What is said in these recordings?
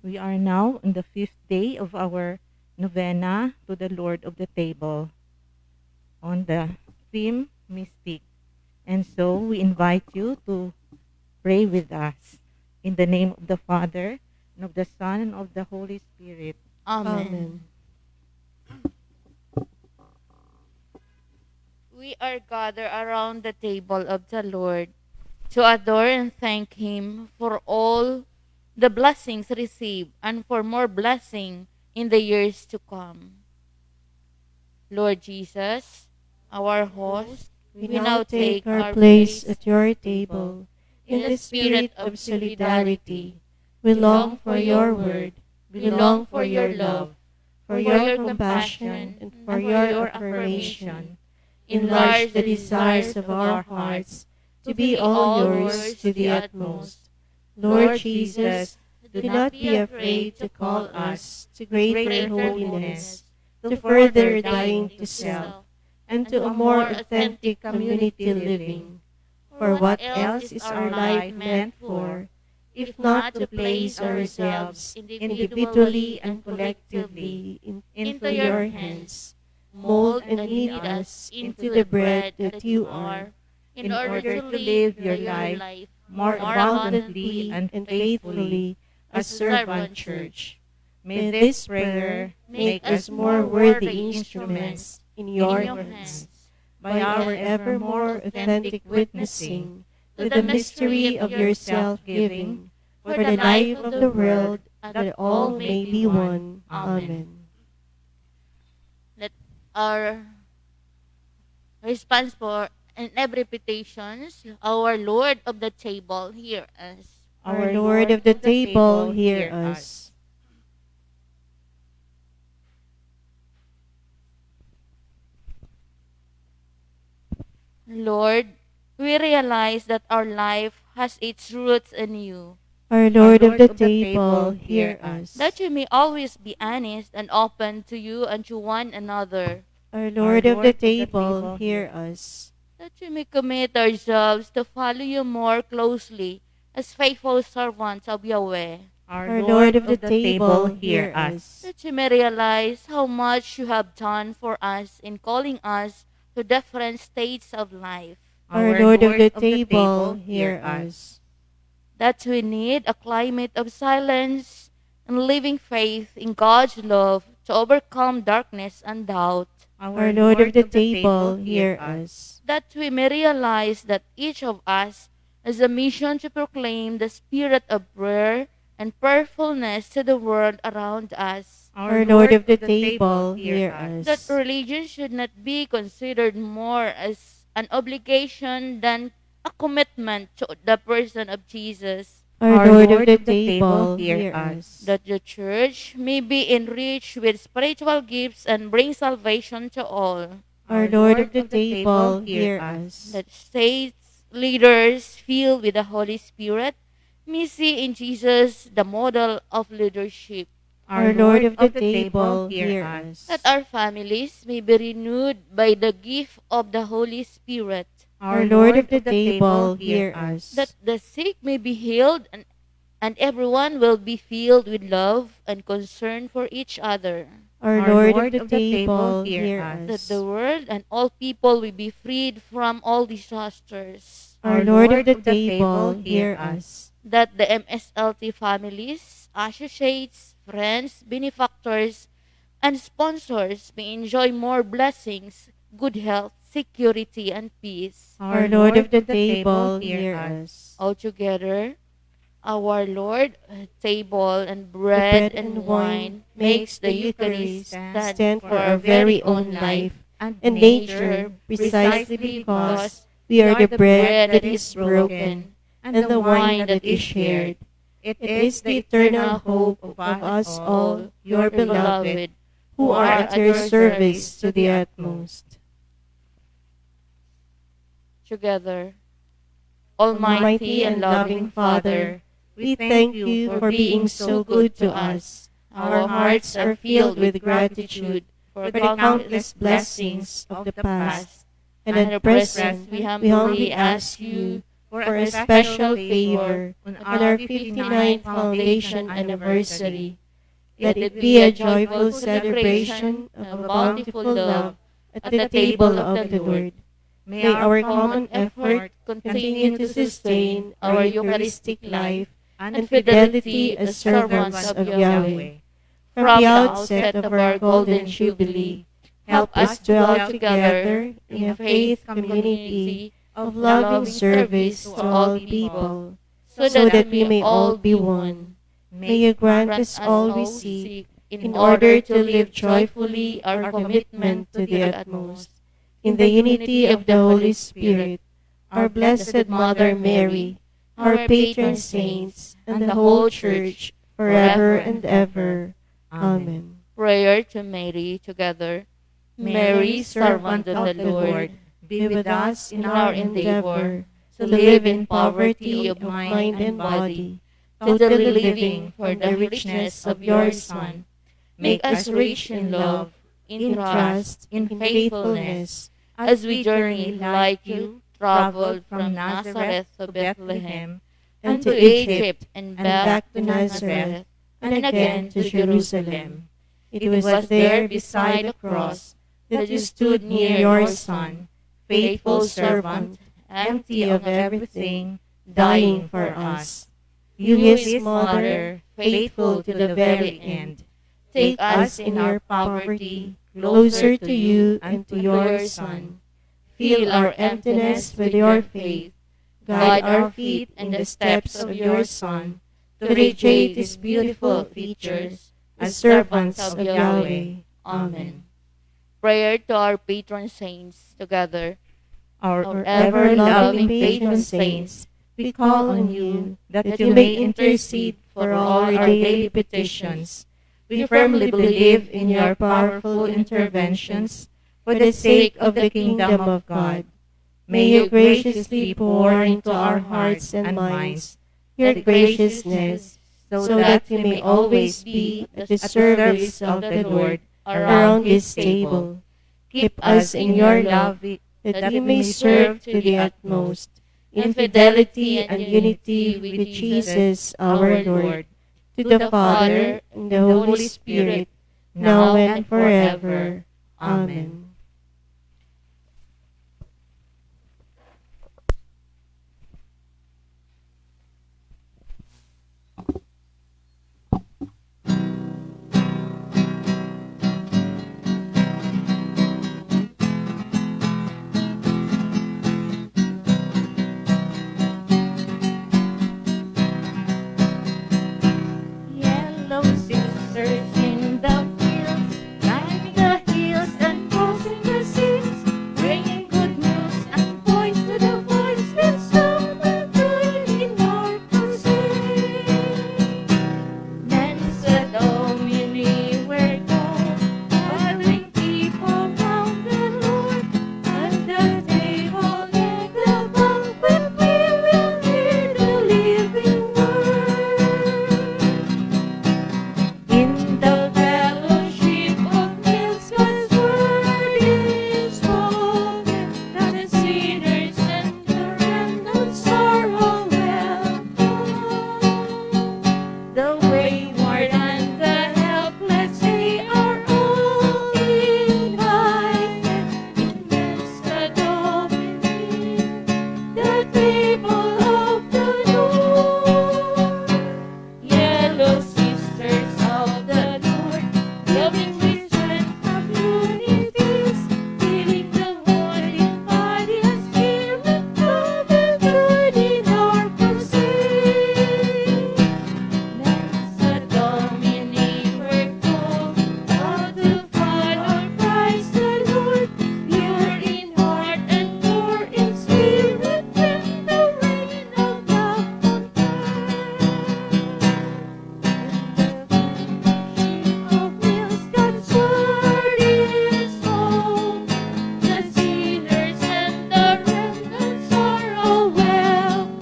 We are now on the 5th day of our novena to the Lord of the Table on the theme Mystic. And so we invite you to pray with us in the name of the Father, and of the Son, and of the Holy Spirit. Amen. We are gathered around the table of the Lord to adore and thank Him for all the blessings received and for more blessing in the years to come. Lord Jesus, our host, we now take our place at your table in the spirit of solidarity. We long for your word. We long for your love, for your compassion, and for your affirmation. Enlarge the desires of our hearts to be all yours to the utmost. Lord Jesus, do not be afraid to call us to greater holiness, to further dying to self, and to a more authentic community living. For what else is our life meant for, if not to place ourselves individually and collectively into your hands? Mold and lead us into the bread that you are, in order to live your life more abundantly and faithfully as servant church. May this prayer make us more worthy instruments in your hands, by our ever more authentic witnessing to the mystery of your self-giving for the life of the world, that all may be one. Amen. Let our response for and every petitions, our Lord of the table, hear us. Our Lord of the table, hear us. Lord, we realize that our life has its roots in you, Our Lord of the table, hear us. that we may always be honest and open to you and to one another, Our Lord of the table, hear us. that we may commit ourselves to follow you more closely as faithful servants of Yahweh, Our Lord of the table, hear us. that we may realize how much you have done for us in calling us to different states of life, Our Lord of the table, hear us. that we need a climate of silence and living faith in God's love to overcome darkness and doubt, Our Lord of the table, hear us. that we may realize that each of us has a mission to proclaim the spirit of prayer and prayerfulness to the world around us, Our Lord of the table, hear that us. religion should not be considered more as an obligation than a commitment to the person of Jesus, Our Lord of the table, hear us. that the church may be enriched with spiritual gifts and bring salvation to all, Our Lord of the table, hear us. that states leaders filled with the Holy Spirit may see in Jesus the model of leadership, Our Lord of the table, hear us. that our families may be renewed by the gift of the Holy Spirit, Our Lord of the table, hear us. that the sick may be healed and everyone will be filled with love and concern for each other, Our Lord of the table, hear that us. the world and all people will be freed from all disasters, Our Lord of the table, hear us. that the MSLT families, associates, friends, benefactors, and sponsors may enjoy more blessings, good health, security, and peace. Our Lord of the table, hear us. Altogether, our Lord, table and bread bread and and wine wine makes the Eucharist stand for our very own life and nature, precisely because we are the bread that is broken and the wine that is shared. It is the eternal hope of us all, your beloved, who are at your service to the utmost. Together, Almighty and loving Father, we thank you for being so good to us. Our hearts are filled with gratitude for the countless blessings of the past. And at present, we humbly ask you for a special favor on our 59th foundation anniversary. Let it be a joyful celebration of bountiful love at the table of the Lord. May our common effort continue to sustain our Eucharistic life and fidelity as servants of Yahweh. From the outset of our Golden Jubilee, help us to dwell together in a faith community of loving service to all people, so that we may all be one. May you grant us all we seek, in order to live joyfully our commitment to the utmost. In the unity of the Holy Spirit, our Blessed Mother Mary, our patron saints, and the whole Church, forever and ever. Amen. prayer to Mary together. Mary, servant of the Lord, be with us in our our endeavor to live in poverty of mind and body, totally living for the richness of your Son. Make us rich in love, in trust, in faithfulness, as we journey like you, traveled from Nazareth to Bethlehem, and to Egypt, and back to Nazareth, and again to Jerusalem. It was there beside the cross that you stood near your Son, faithful servant, empty of everything, dying for us. You, his mother, faithful to the very end. Take us in our poverty closer to you and to your Son. Fill our emptiness with your faith. Guide our feet in the steps of your Son to radiate his beautiful features as servants of Yahweh. Amen. Prayer to our patron saints together. Our ever-loving patron saints, we call on you that you may intercede for all our daily petitions. We firmly believe in your powerful interventions for the sake of the kingdom of God. May you graciously pour into our hearts and minds your graciousness, so that we may always be at the service of the Lord around his table. Keep us in your love, that we may serve to the utmost, in fidelity and unity with Jesus our Lord, to the Father and the Holy Spirit, now and forever. Amen. Yellow sisters in the fields, climbing the hills and crossing the seas, bringing good news and voice to the voiceless, song and joy in our pursuit. Mensa Domini, we're called, gathering people round the Lord, at the table in the banquet we will hear the living word. In the fellowship of meals, God's word is spoken, that the sinners and the remnants are all welcome. The wayward and the helpless, they are all invited. In Mensa Domini, the table of the Lord. Yellow sisters of the Lord, loving with strength of unities, healing the wound in body and spirit, love and good in our pursuit. Mensa Domini, we're called, all to follow Christ the Lord, pure in heart and poor in spirit, when the reign of love on of meals, God's word is spoken. The sinners and the remnants are all welcome.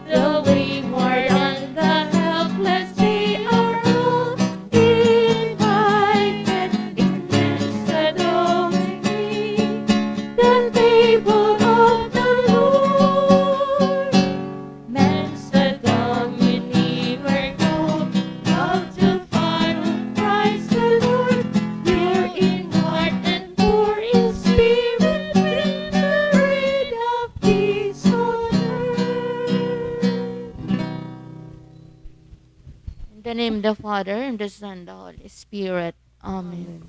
The wayward and the helpless, they are all invited. In Mensa Domini, the table of the Lord. Mensa Domini, we're called, all to follow Christ the Lord, pure in heart and poor in spirit, bring the reign of peace on earth. In the name of the Father, and the Son, and the Holy Spirit. Amen.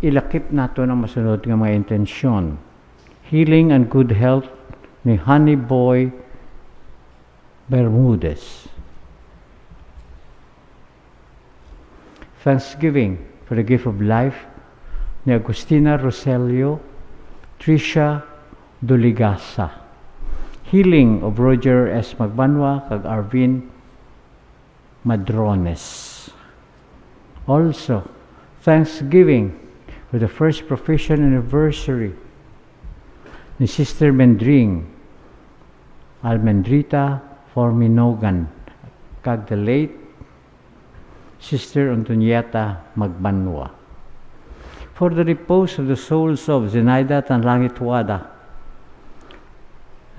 ilakip nato ng masunod nga mga intensyon. Healing and good health ni Honey Boy Bermudez. Thanksgiving for the gift of life ni Agustina Roselio, Tricia Doligasa. Healing of Roger S. Magbanwa kag Arvin Madrones. Also, Thanksgiving for the first profession anniversary ni Sister Mendring Almendrita Forminogan kag the late Sister Antonieta Magbanwa. For the repose of the souls of Zenaida Tanlangit Wada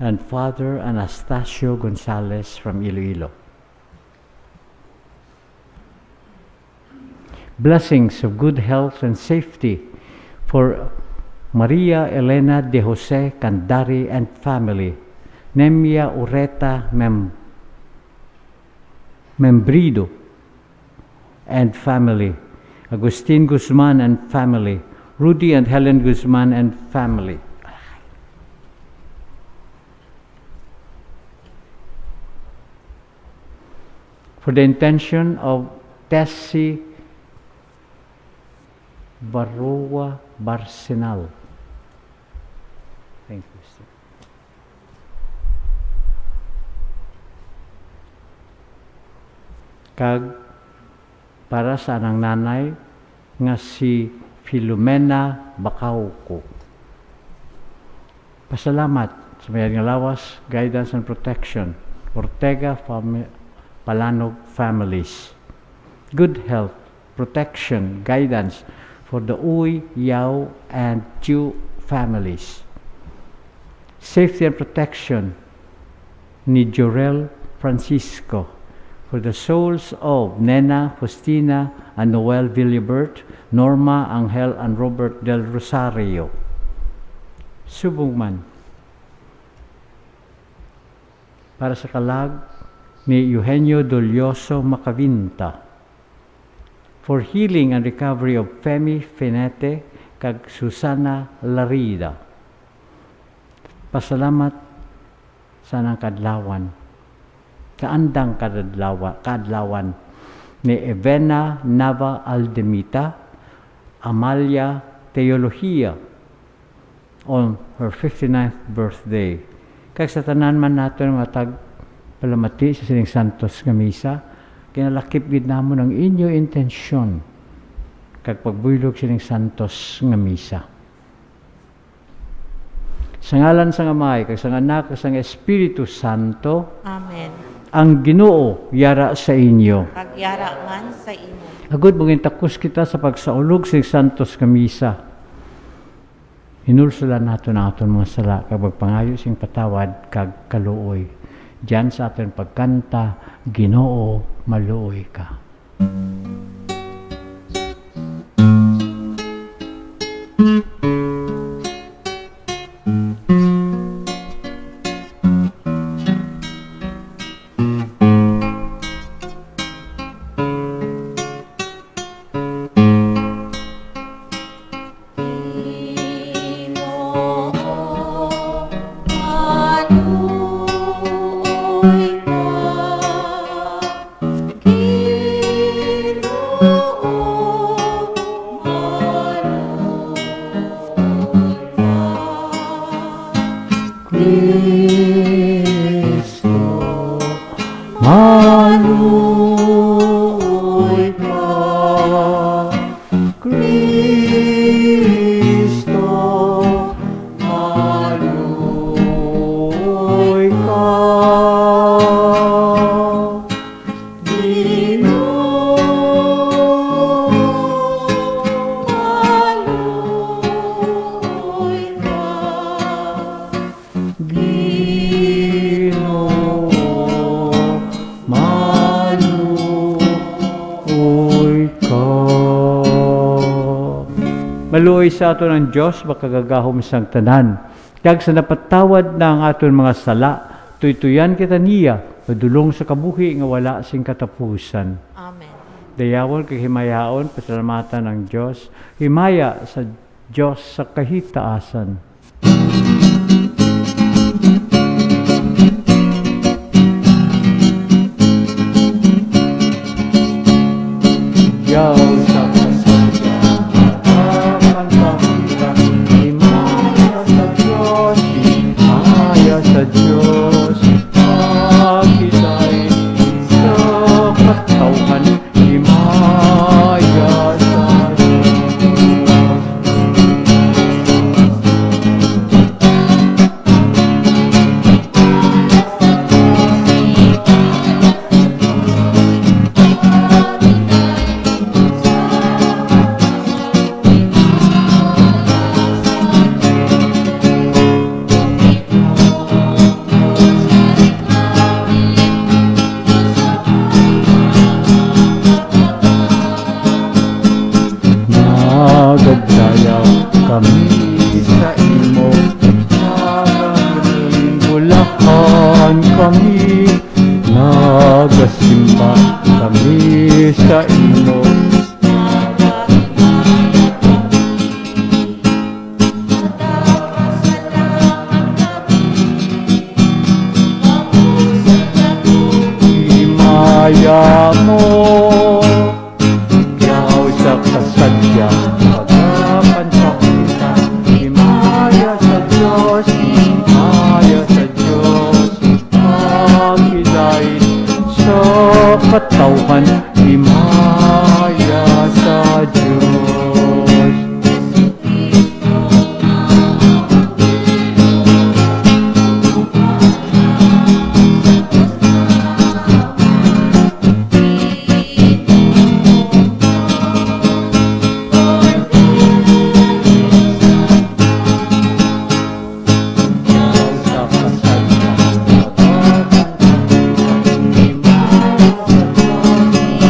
and Father Anastasio Gonzalez from Iloilo. Blessings of good health and safety for Maria Elena de Jose Candari and family, Nemia Ureta Membrido and family, Agustin Guzman and family, Rudy and Helen Guzman and family. For the intention of Tessie Barroa Barsenal. Thank you, sir. Kag para sa anang nanay nga si Filomena Bacauco. Pasalamat sa mayad nga lawas, guidance and protection, Ortega Palanog families. Good health, protection, guidance for the Uy, Yao, and Chu families. Safety and protection ni Jorel Francisco for the souls of Nena, Faustina, and Noel Villibert, Norma, Angel, and Robert Del Rosario. Subong para sa kalag ni Eugenio Dolioso Macavinta for healing and recovery of Femi Fenete kag Susana Larida. Pasalamat sa nang kadlawan. Kaandang kadlawan ni Evena Nava Aldemita, Amalia Teologia on her 59th birthday. Kag sa tanan man nato nga tag palamati sa Sining Santos nga misa, kinalakip gid namon ang inyo intensyon kag pagbuyog Sining Santos nga misa. Sa ngalan sa Amay, kag sa Anak, kag sa Espiritu Santo. Amen. Ang Ginoo yara sa inyo. Pagyara man sa imo. Agud mong takos kita sa pagsaulog sa Santos nga misa. Hinulsulan nato na aton mga sala kag magpangayo sing patawad kag kaluoy. Diyan sa aton pagkanta, Ginoo maluoy ka. Maluoy sa ato ng Diyos, makagagahom sang tanan. Kag sa napatawad na ang aton mga sala, tuytuyan kita niya, padulong sa kabuhi nga wala sing katapusan. Amen. dayawon kay himayaon, pasalamatan ng Diyos, himaya sa Diyos sa kahitaasan. Yaw sa kasadya, harapan pakita, himaya sa Diyos, himaya sa Diyos, pakitay sa katawan, himaya sa Diyos. Nagadayaw kami sa imo, nagulakhan kami, nagasimba kami sa imo. Himaya mo, yaw sa kasadya, harapan pakita, himaya sa Diyos, himaya sa Diyos, pakitay sa katawan, himaya sa Diyos. Yaw sa kasadya, harapan pakita, himaya sa Diyos,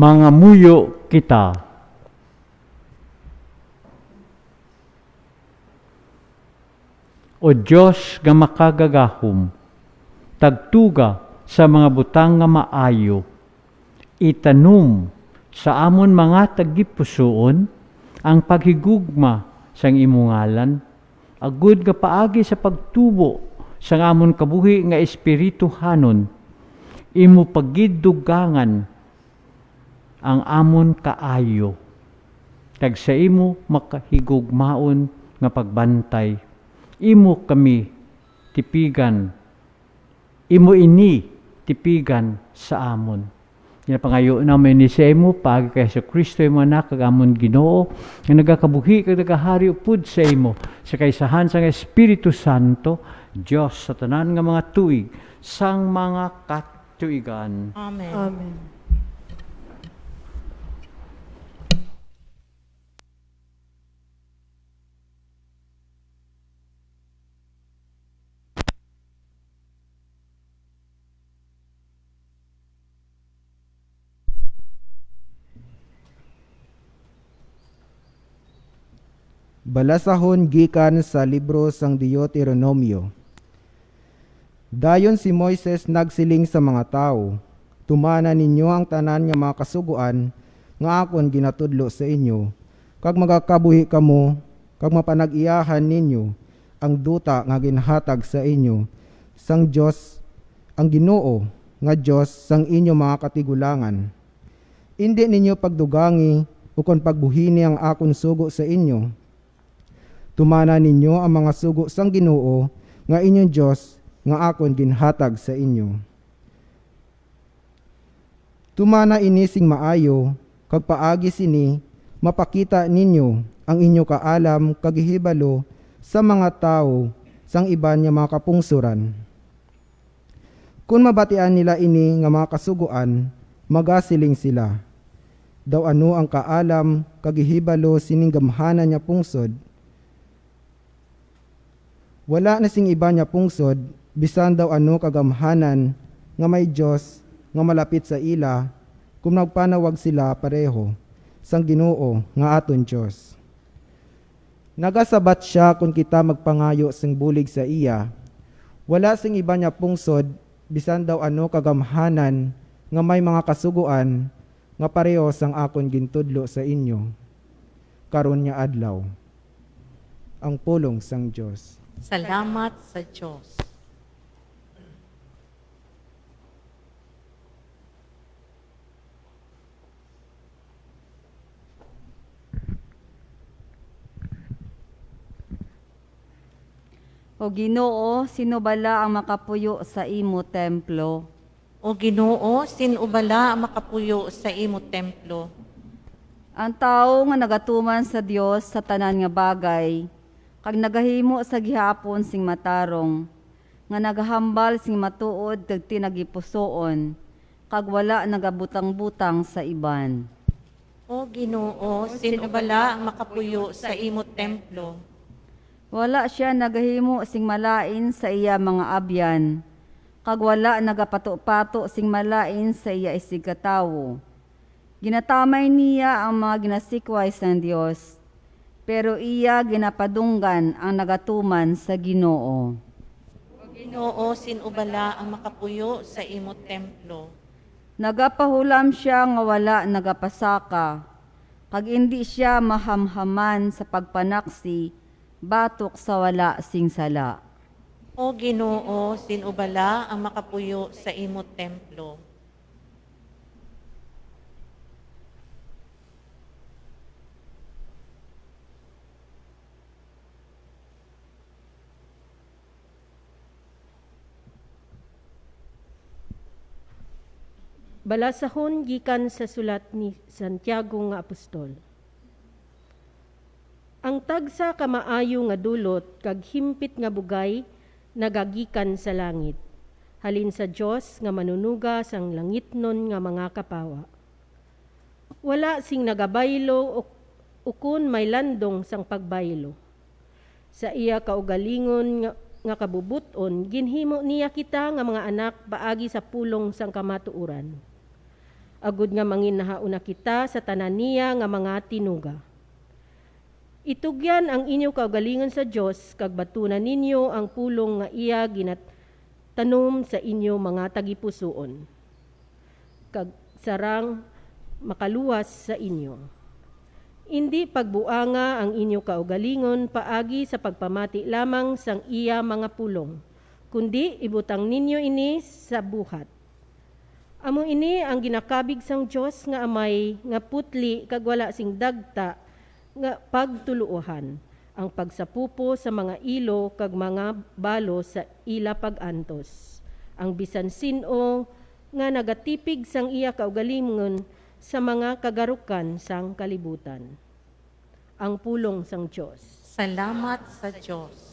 mga muyo kita. O Diyos nga makagagahom, tagtuga sa mga butang nga maayo, itanum sa amon mga tagipusoon ang paghigugma sang imungalan, agud nga paagi sa pagtubo sang amon kabuhi nga espirituhanon, imo pagiddugangan ang amon kaayo, kag sa imo makahigugmaon nga pagbantay, imo kami tipigan, imo ini tipigan sa amon. Pinapangayo namin ni sa imo, pagi kay sa Kristo imo anak, kag amon Ginoo, nga nagakabuhi kag nagahari upod sa imo, sa kaisahan sang Espiritu Santo, Diyos sa tanan nga mga tuig, sang mga katuigan. Amen. Amen. Balasahon gikan sa libro sang Deuteronomio. Dayon si Moises nagsiling sa mga tao, tumana ninyo ang tanan nga mga kasuguan nga akon ginatudlo sa inyo, kag magakabuhi kamo, kag mapanag-iyahan ninyo ang duta nga ginhatag sa inyo sang Dios, ang Ginoo nga Dios sang inyo mga katigulangan. Indi ninyo pagdugangi ukon pagbuhini ang akon sugo sa inyo. Tumana ninyo ang mga sugo sang Ginoo nga inyong Dios nga akon ginhatag sa inyo. Tumana ini sing maayo, kag paagi sini mapakita ninyo ang inyo kaalam kag hibalo sa mga tao sang iban nga mga kapungsuran. Kung mabatian nila ini nga mga kasuguan, magasiling sila. Daw ano ang kaalam kag hibalo sining gamhanan niya pungsod. Wala na sing iba niya pungsod, bisan daw ano kagamhanan nga may Diyos nga malapit sa ila, kung nagpanawag sila pareho sang Ginoo nga aton Diyos. Nagasabat siya kung kita magpangayo sing bulig sa iya. Wala sing iba niya pungsod, bisan daw ano kagamhanan nga may mga kasuguan nga pareho sang akon gintudlo sa inyo. Karon niya adlaw. Ang pulong sang Diyos. Salamat sa Diyos. O Ginoo, sino bala ang makapuyo sa imo templo? O Ginoo, sinubala ang makapuyo sa imo templo. Ang tao nga nagatuman sa Dios sa tanan nga bagay, kag nagahimo sa gihapon sing matarong, nga nagahambal sing matuod kag tinagipusoon, kag wala nagabutang-butang sa iban. O Ginoo, sinubala ang makapuyo sa imo templo. Wala siya nagahimo sing malain sa iya mga abyan, kag wala nagapato-pato sing malain sa iya isigkatawo. Ginatamay niya ang mga ginasikway sa Dios, pero iya ginapadunggan ang nagatuman sa Ginoo. O Ginoo, sinubala ang makapuyo sa imo templo. Nagapahulam siya nga wala nagapasaka, kag hindi siya mahamhaman sa pagpanaksi, batok sa wala sing sala. O Ginoo, sinubala ang makapuyo sa imo templo. Balasahon gikan sa sulat ni Santiago nga apostol. Ang tagsa ka maayo nga dulot kag himpit nga bugay nagagikan sa langit, halin sa Dios nga manunuga sang langitnon nga mga kapawa. Wala sing nagabaylo ukon may landong sang pagbaylo. Sa iya kaugalingon nga kabubuton, ginhimo niya kita nga mga anak paagi sa pulong sang kamatuoran. agud nga manginahauna kita sa tanan niya nga mga tinuga. Itugyan ang inyo kaugalingon sa Dios kag batunan ninyo ang pulong nga iya ginatanom sa inyo mga tagipusoon. Kag sarang makaluwas sa inyo. Hindi pagbuanga ang inyo kaugalingon paagi sa pagpamati lamang sang iya mga pulong, kundi ibutang ninyo ini sa buhat. Amo ini ang ginakabig sang Dios nga amay nga putli kag wala sing dagta nga pagtuluohan, ang pagsapupo sa mga ilo kag mga balo sa ila pagantos. Ang bisan sino nga nagatipig sang iya kaugalingon sa mga kagarukan sang kalibutan. Ang pulong sang Dios. Salamat sa Diyos.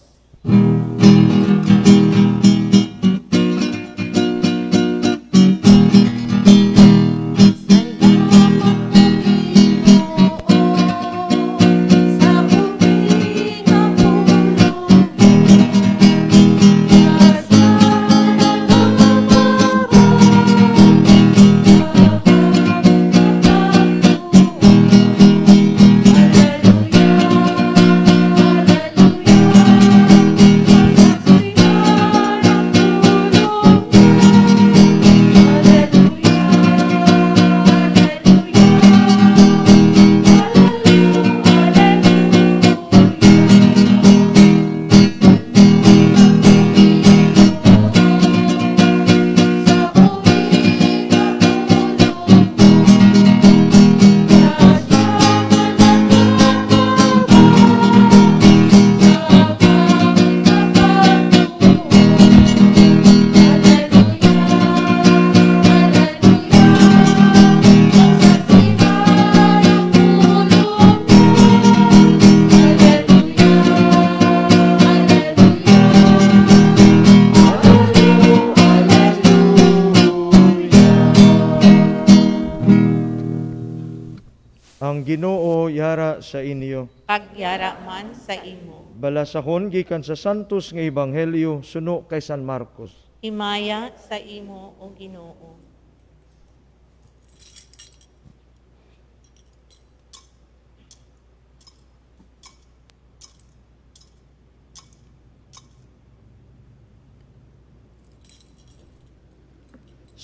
Ang Ginoo yara sa inyo. Pagyara man sa imo. Balasahon gikan sa santos nga ebanghelyo suno kay San Marcos. Himaya sa imo o Ginoo.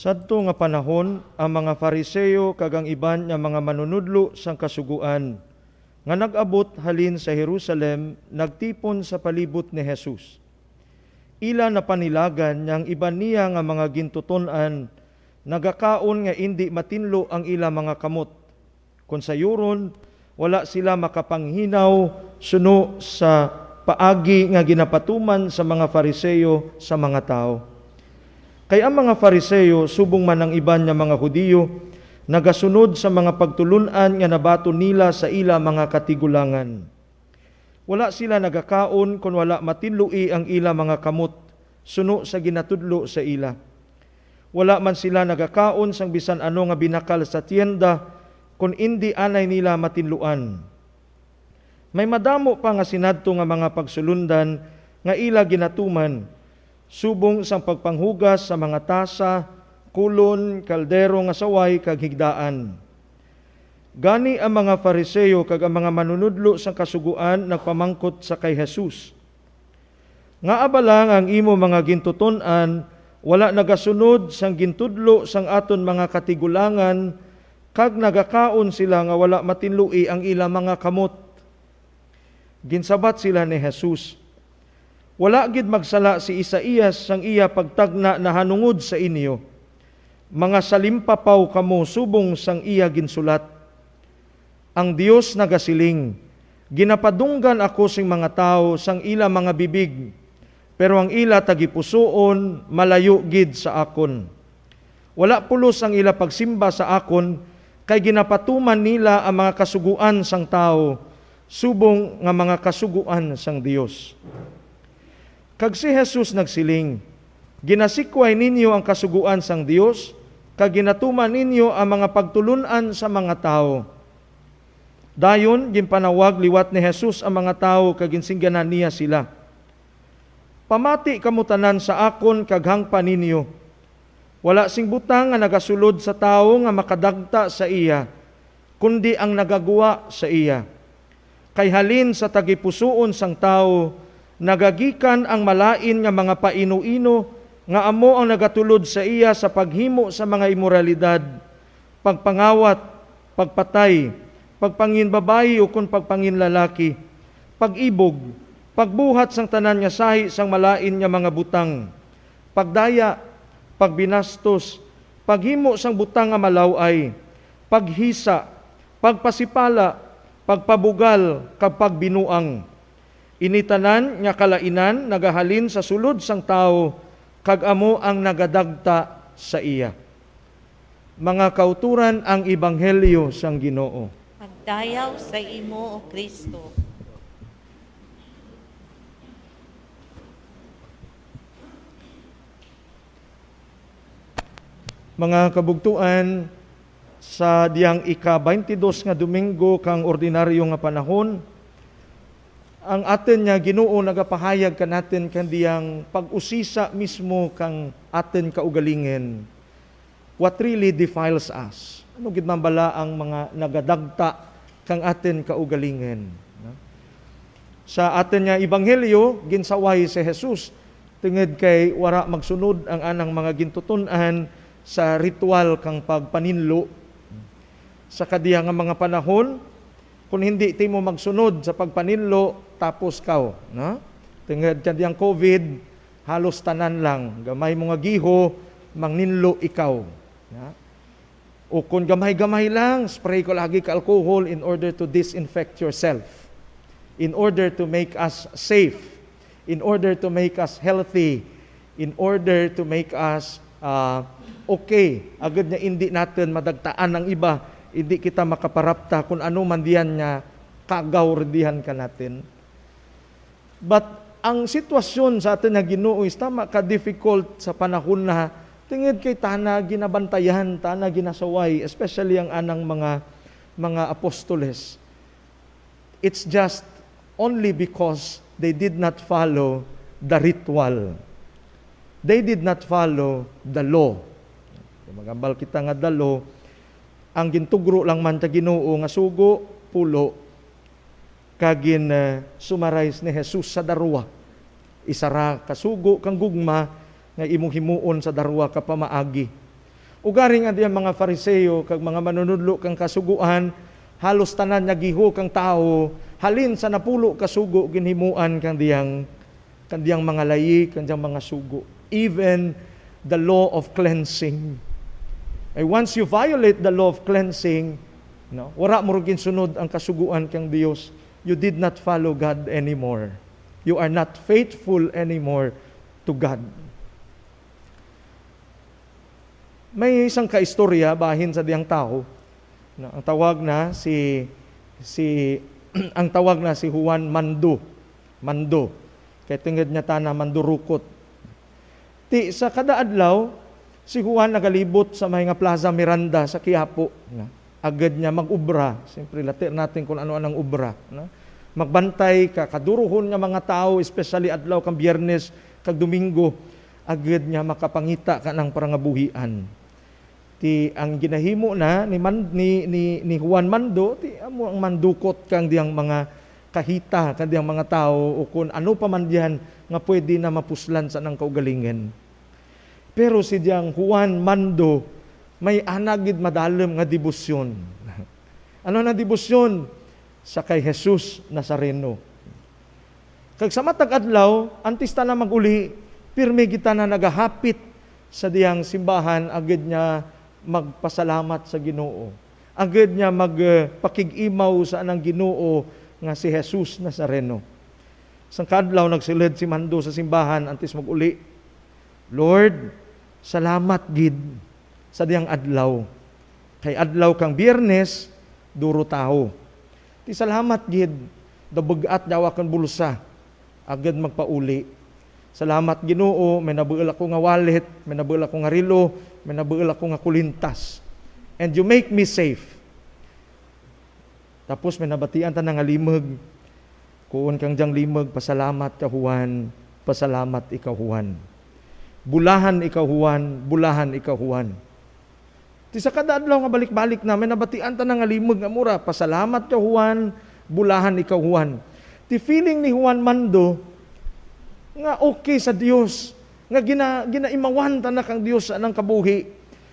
Sadto nga panahon, ang mga Fariseo kag ang iban nga mga manunudlo sang kasuguan nga nag-abot halin sa Jerusalem, nagtipon sa palibot ni Jesus. Ila na panilagan yang iban niya nga mga gintuton-an, nagakaon nga indi matinlo ang ila mga kamot. Kung sayuron, wala sila makapanghinaw suno sa paagi nga ginapatuman sa mga Fariseo sa mga tao. Kaya ang mga Fariseo, subong man ang iban nga mga Hudiyo, nagasunod sa mga pagtulunan nga nabato nila sa ila mga katigulangan. Wala sila nagakaon kung wala matinlui ang ila mga kamot, suno sa ginatudlo sa ila. Wala man sila nagakaon sang bisan ano nga binakal sa tienda, kung indi anay nila matinluan. May madamo pa nga sinadto nga mga pagsulundan nga ila ginatuman, subong sang pagpanghugas sa mga tasa, kulon, kaldero nga saway kag higdaan. Gani ang mga Fariseo kag ang mga manunudlo sang kasuguan nagpamangkot sa kay Jesus. Nga abalang ang imo mga gintuton-an wala nagasunod sang gintudlo sang aton mga katigulangan kag nagakaon sila nga wala matinlui ang ila mga kamot. Ginsabat sila ni Jesus, wala gid magsala si Isaías sang iya pagtagna na hanungod sa inyo. Mga salimpapaw kamo subong sang iya ginsulat. Ang Dios nagasiling, ginapadunggan ako sing mga tao sang ila mga bibig, pero ang ila tagipusoon malayo gid sa akon. Wala pulos ang ila pagsimba sa akon, kay ginapatuman nila ang mga kasuguan sang tao, subong nga mga kasuguan sang Dios. Kag si Jesus nagsiling, ginasikway ninyo ang kasuguan sang Dios, kag ginatuman ninyo ang mga pagtulunan sa mga tao. Dayon, ginpanawag liwat ni Jesus ang mga tao kag ginsingganan niya sila. Pamati kamutanan sa akon kag hangpa ninyo. Wala sing butang nga nagasulod sa tao nga makadagta sa iya, kundi ang nagagawa sa iya. Kay halin sa tagipusoon sang tao, nagagikan ang malain nga mga paino-ino nga amo ang nagatulod sa iya sa paghimo sa mga imoralidad, pagpangawat, pagpatay, pagpanginbabayi o kung pagpanginlalaki, pag-ibog, pagbuhat sang tanan nga sahi sang malain nga mga butang, pagdaya, pagbinastos, paghimo sang butang nga malaway, paghisa, pagpasipala, pagpabugal, kag pagbinuang. Initanan nga kalainan nagahalin sa sulod sang tao, kag amo ang nagadagta sa iya. Mga kauturan ang ebanghelyo sang Ginoo. Pagdayaw sa imo, O Kristo. Mga kabugtuan, sa diyang ika-22 nga Domingo kang ordinaryo nga panahon, ang atin nga Ginoo nagapahayag ka natin kandiyang pag-usisa mismo kang atin kaugalingen. What really defiles us? Ano gid man bala ang mga nagadagta kang atin kaugalingen? Sa atin nga ebanghelyo, ginsaway si Jesus tungod kay wara magsunod ang anang mga gintuton-an sa ritual kang pagpaninlo. Sa kadiya nga mga panahon, kung hindi ti mo magsunod sa pagpaninlo, tapos kaw. No? Tungod kadiyang COVID, halos tanan lang. Gamay mo nga giho, mangninlo ikaw. No? O kung gamay-gamay lang, spray ko lagi ka alcohol in order to disinfect yourself. In order to make us safe. In order to make us healthy. In order to make us okay, agad niya hindi natin madagtaan ng iba, hindi kita makaparapta kung ano man diyan niya kagawredihan ka natin. But ang sitwasyon sa atin na Ginoo is tama ka-difficult sa panahon na tingid kay tana ginabantayan, tana ginasaway, especially ang anang mga apostoles. It's just only because they did not follow the ritual. They did not follow the law. Magambal kita nga the law, ang gintugro lang man ta Ginoo nga sugo, pulo, kagin sumarais ni Jesus sa darwa. Isara kasugo kang gugma nga imong himuon sa darwa ka pamaagi. Ugari nga diyan mga Fariseo kag mga manunudlo kang kasuguan, halos tanan nga giho kang tao, halin sa napulo kasugo ginhimuan kang diyang mga layi, kang mga sugo. Even the law of cleansing. Ay once you violate the law of cleansing, no, wala mo rin sunod ang kasuguan kang Dios, you did not follow God anymore. You are not faithful anymore to God. May isang kaistorya bahin sa diyang tao. No, ang tawag na si Juan Mando. Kaya tingad niya tana mandurukot. Sa kada adlaw, si Juan nagalibot sa mga Plaza Miranda sa Quiapo. Agad niya mag-ubra. Siyempre, latir natin kung ano-anong ubra. Magbantay ka, kaduruhon nga mga tao, especially adlaw kang Biyernes, kag Domingo, agad niya makapangita ka ng parangabuhian. Ang ginahimo na ni Juan Mando, amo ang mandukot kang diyang mga kahita, kang diyang mga tao, o kung ano pa man diyan nga pwede na mapuslan sa nang kaugalingen. Pero si diyang Juan Mando, may anagid madalam nga debosyon. Ano na debosyon? Sa kay Jesus Nazareno. Kag sa matag adlaw, antis ta na maguli, pirmi kita na nagahapit sa diyang simbahan, agad niya magpasalamat sa Ginoo. Agad niya magpakig-imaw sa anang Ginoo nga si Jesus Nazareno. Sang kadlaw nagsilid si Mando sa simbahan, antis maguli, Lord, salamat gid sa diyang adlaw. Kay adlaw kang Biyernes, duro tao. Ti salamat gid, dabugat dawa kan bulsa, agad magpauli. Salamat Ginoo, may nabuel ako nga wallet, may nabuel ako nga rilo, may nabuel ako nga kulintas. And you make me safe. Tapos may nabatian ta nga limag. Kuon kang diyang limag, pasalamat ka Juan, pasalamat ikaw Juan. Bulahan ikaw Juan, bulahan ikaw Juan. Ti sa kada adlaw nga balik-balik namin nabatian ta nga limog nga mura, pasalamat ka Juan, bulahan ikaw Juan. Ti feeling ni Juan Mando nga okay sa Dios, nga ginaimawan ta na kang Dios sa anang kabuhi.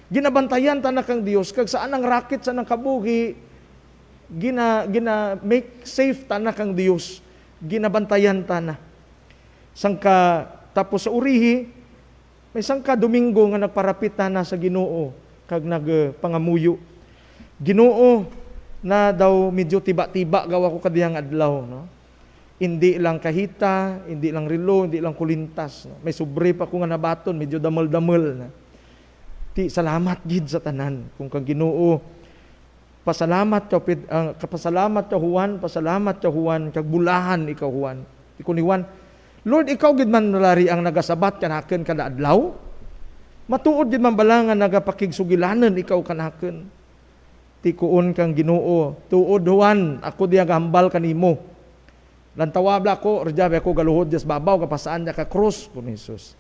Ginabantayan ta na kang Dios kag sa anang racket sa anang kabuhi, gina make safe ta na kang Dios. Ginabantayan ta na. Sangka tapos sa urihi, may sangka Domingo nga nagparapit na sa Ginoo kag nagpangamuyo. Ginoo na daw medyo tiba-tiba gawa ko kadiyang adlaw, no? Hindi lang kahita, hindi lang relo, hindi lang kulintas, no? May sobre pa ko nga nabaton, medyo damol-damol na. Ti salamat gid sa tanan kung kang Ginoo. Pasalamat ka Juan, pasalamat ka Juan, kag bulahan ikaw Juan. Ti ko ni Juan, Lord, ikaw gid man lari ang nagasabat kanaken kada adlaw. Matuod gid man bala nga nagapakigsugilanen ikaw kanaken. Ti kuon kang Ginoo, tuod Juan, ako diya gahambal kanimo. Lantawabla ko, rejabe ako galuhod jas babaw kapasaan niya ka krus kun Jesus.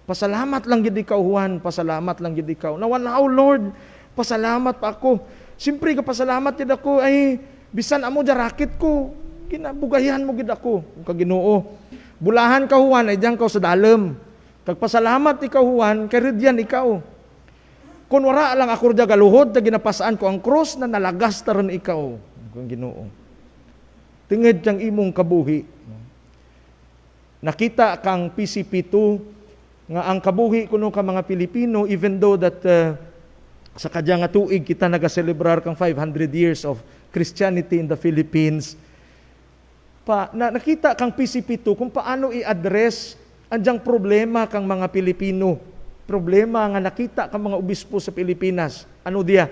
Pasalamat lang gid ikaw Juan, pasalamat lang gid ikaw. Nawanaw Lord, pasalamat pa ako. Siyempre kapasalamat gid ako ay bisan amo ja rakit ko, ginabugayan mo gid ako kang Ginoo. Bulahan ka Juan ay diyan ka sa dalem. Kag pasalamat ikaw Juan, kay redyan ikaw. Kun wara lang ako diya galuhod, ta ginapasaan ko ang krus na nalagas ta ron ikaw kang Ginoo. Tinged kang imong kabuhi. Nakita kang PCP2 nga ang kabuhi kuno ka mga Pilipino, even though that sa kadya nga tuig kita nagaselebrar kang 500 years of Christianity in the Philippines. Nakita kang PCP2 kung paano i-address anjang problema kang mga Pilipino. Problema nga nakita kang mga obispo sa Pilipinas. Ano diya?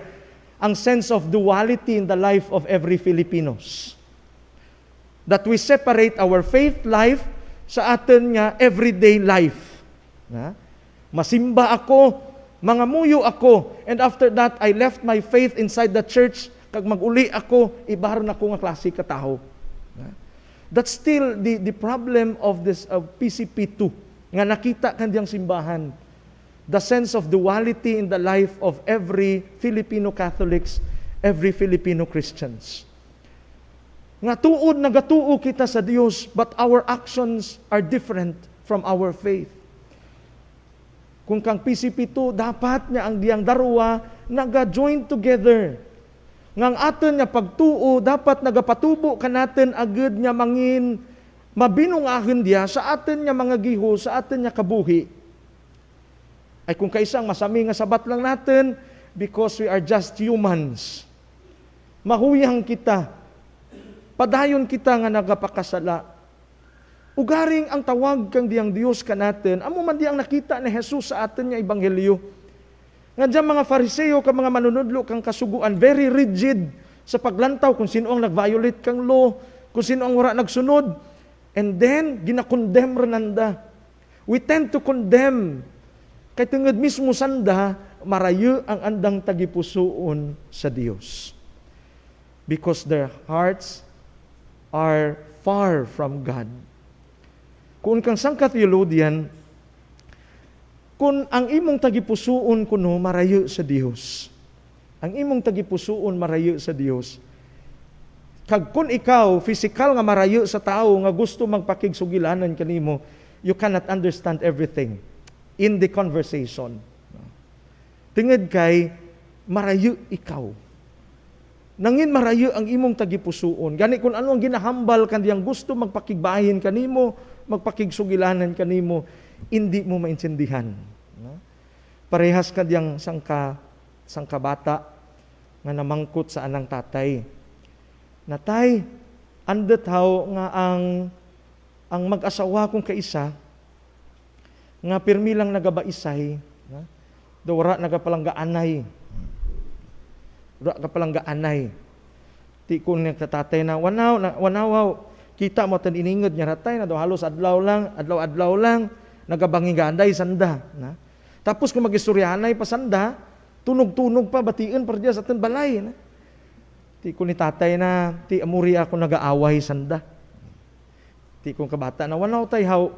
Ang sense of duality in the life of every Filipinos. That we separate our faith life sa atin nga everyday life. Masimba ako, mangamuyo ako, and after that, I left my faith inside the church, kag maguli ako, ibaron ako nga klase ka tao. That's still the problem of this PCP2, nga nakita kandiyang simbahan. The sense of duality in the life of every Filipino Catholics, every Filipino Christians. Nga tuod nagatuo kita sa Dios, but our actions are different from our faith. Kung kang PCP2, dapat niya ang diyang darwa naga-join together. Ngang aton niya pagtuo, dapat nagapatubo ka natin agad niya mangin mabinungahin diya sa atin niya mga giho, sa atin niya kabuhi. Ay kung kaisang masami nga sabat lang natin, because we are just humans. Mahuyang kita. Padayon kita nga nagapakasala. Ugaring ang tawag kang diyang Diyos ka natin, amo man diyang nakita ni Jesus sa atin nga ebanghelyo. Nga diyang mga Fariseo, ka mga manunudlo kang kasuguan, very rigid sa paglantaw kung sino ang nag-violate kang law, kung sino ang wala nagsunod. And then, ginakondem renanda. We tend to condemn. Kay tungod mismo sanda, marayo ang andang tagipusoon sa Diyos. Because their hearts are far from God. Kung kang sangka theologian, kung ang imong tagipusoon kuno marayo sa Dios. Ang imong tagipusoon marayo sa Dios. Kag kun ikaw physical nga marayo sa tao nga gusto magpakigsugilanan kanimo, you cannot understand everything in the conversation. Tinged kay marayo ikaw. Nangin marayo ang imong tagipusoon. Gani kung ano ang ginahambal kandiyang gusto magpakigbahin kanimo, magpakigsugilanan kanimo, hindi mo maintindihan. Parehas kandiyang sangka bata nga namangkot sa anang tatay. Natay, andet how nga ang mag-asawa kong kaisa nga pirmi lang nagabaisay, dawara nagapalanggaanay. Wala ka palang gaanay. Ti kun nga tatay na wanaw, kita mo tan iningod niya ratay na do halos adlaw lang nagabangi gaanday sanda na. Tapos kung magistoryanay pa sanda, tunog-tunog pa batiin par diya sa tan balay na. Ti kun ni tatay na ti amuri ako nagaaway sanda. Ti kun kabata na wanaw tay how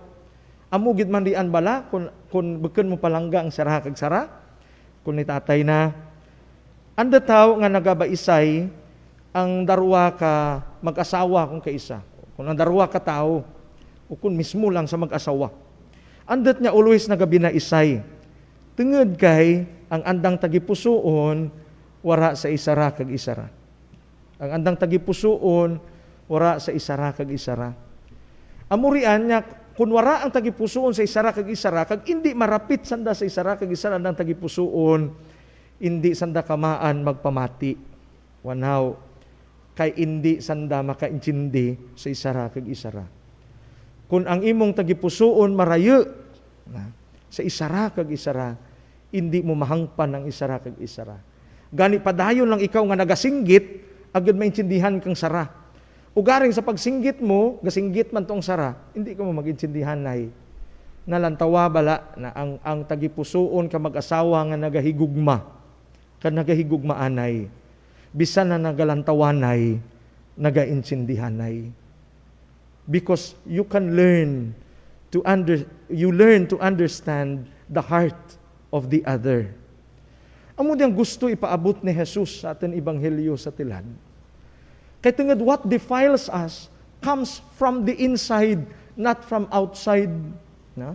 Amo gid man dian bala kun beken mo palangga ang sara kag sara kun ni tatay na. Anda taw nga nagabaisay ang darwa ka mag-asawa kung kaisa. Kung ang darwa ka tao o kung mismo lang sa mag-asawa. Andat niya always nagabinaisay. Tungod kay ang andang tagipusoon wara sa isara kag isara. Ang andang tagipusoon wara sa isara kag isara. Amurian niya kun wara ang tagipusoon sa isara kag isara kag hindi marapit sanda sa isara kag isara andang tagipusoon, hindi sanda kamaan magpamati. Wanaw kay hindi sanda makaintindi sa isara kag isara. Kun ang imong tagipusoon marayo sa isara kag isara, hindi mo mahangpan ang isara kag isara. Gani padayon lang ikaw nga nagasinggit, agad maintindihan kang sara. Ugaring sa pagsinggit mo, gasinggit man tong sara, hindi ka mo magintindihan nay. Nalantawa bala na ang tagipusoon ka mag-asawa nga nagahigugma, ka nagahigugmaanay. Bisan na nagalantawanay, nagaintindihanay. Because you can learn to understand the heart of the other. Amo diyang gusto ipaabot ni Jesus sa atin ebanghelyo sa tilan. Kaya tungod what defiles us comes from the inside, not from outside. No?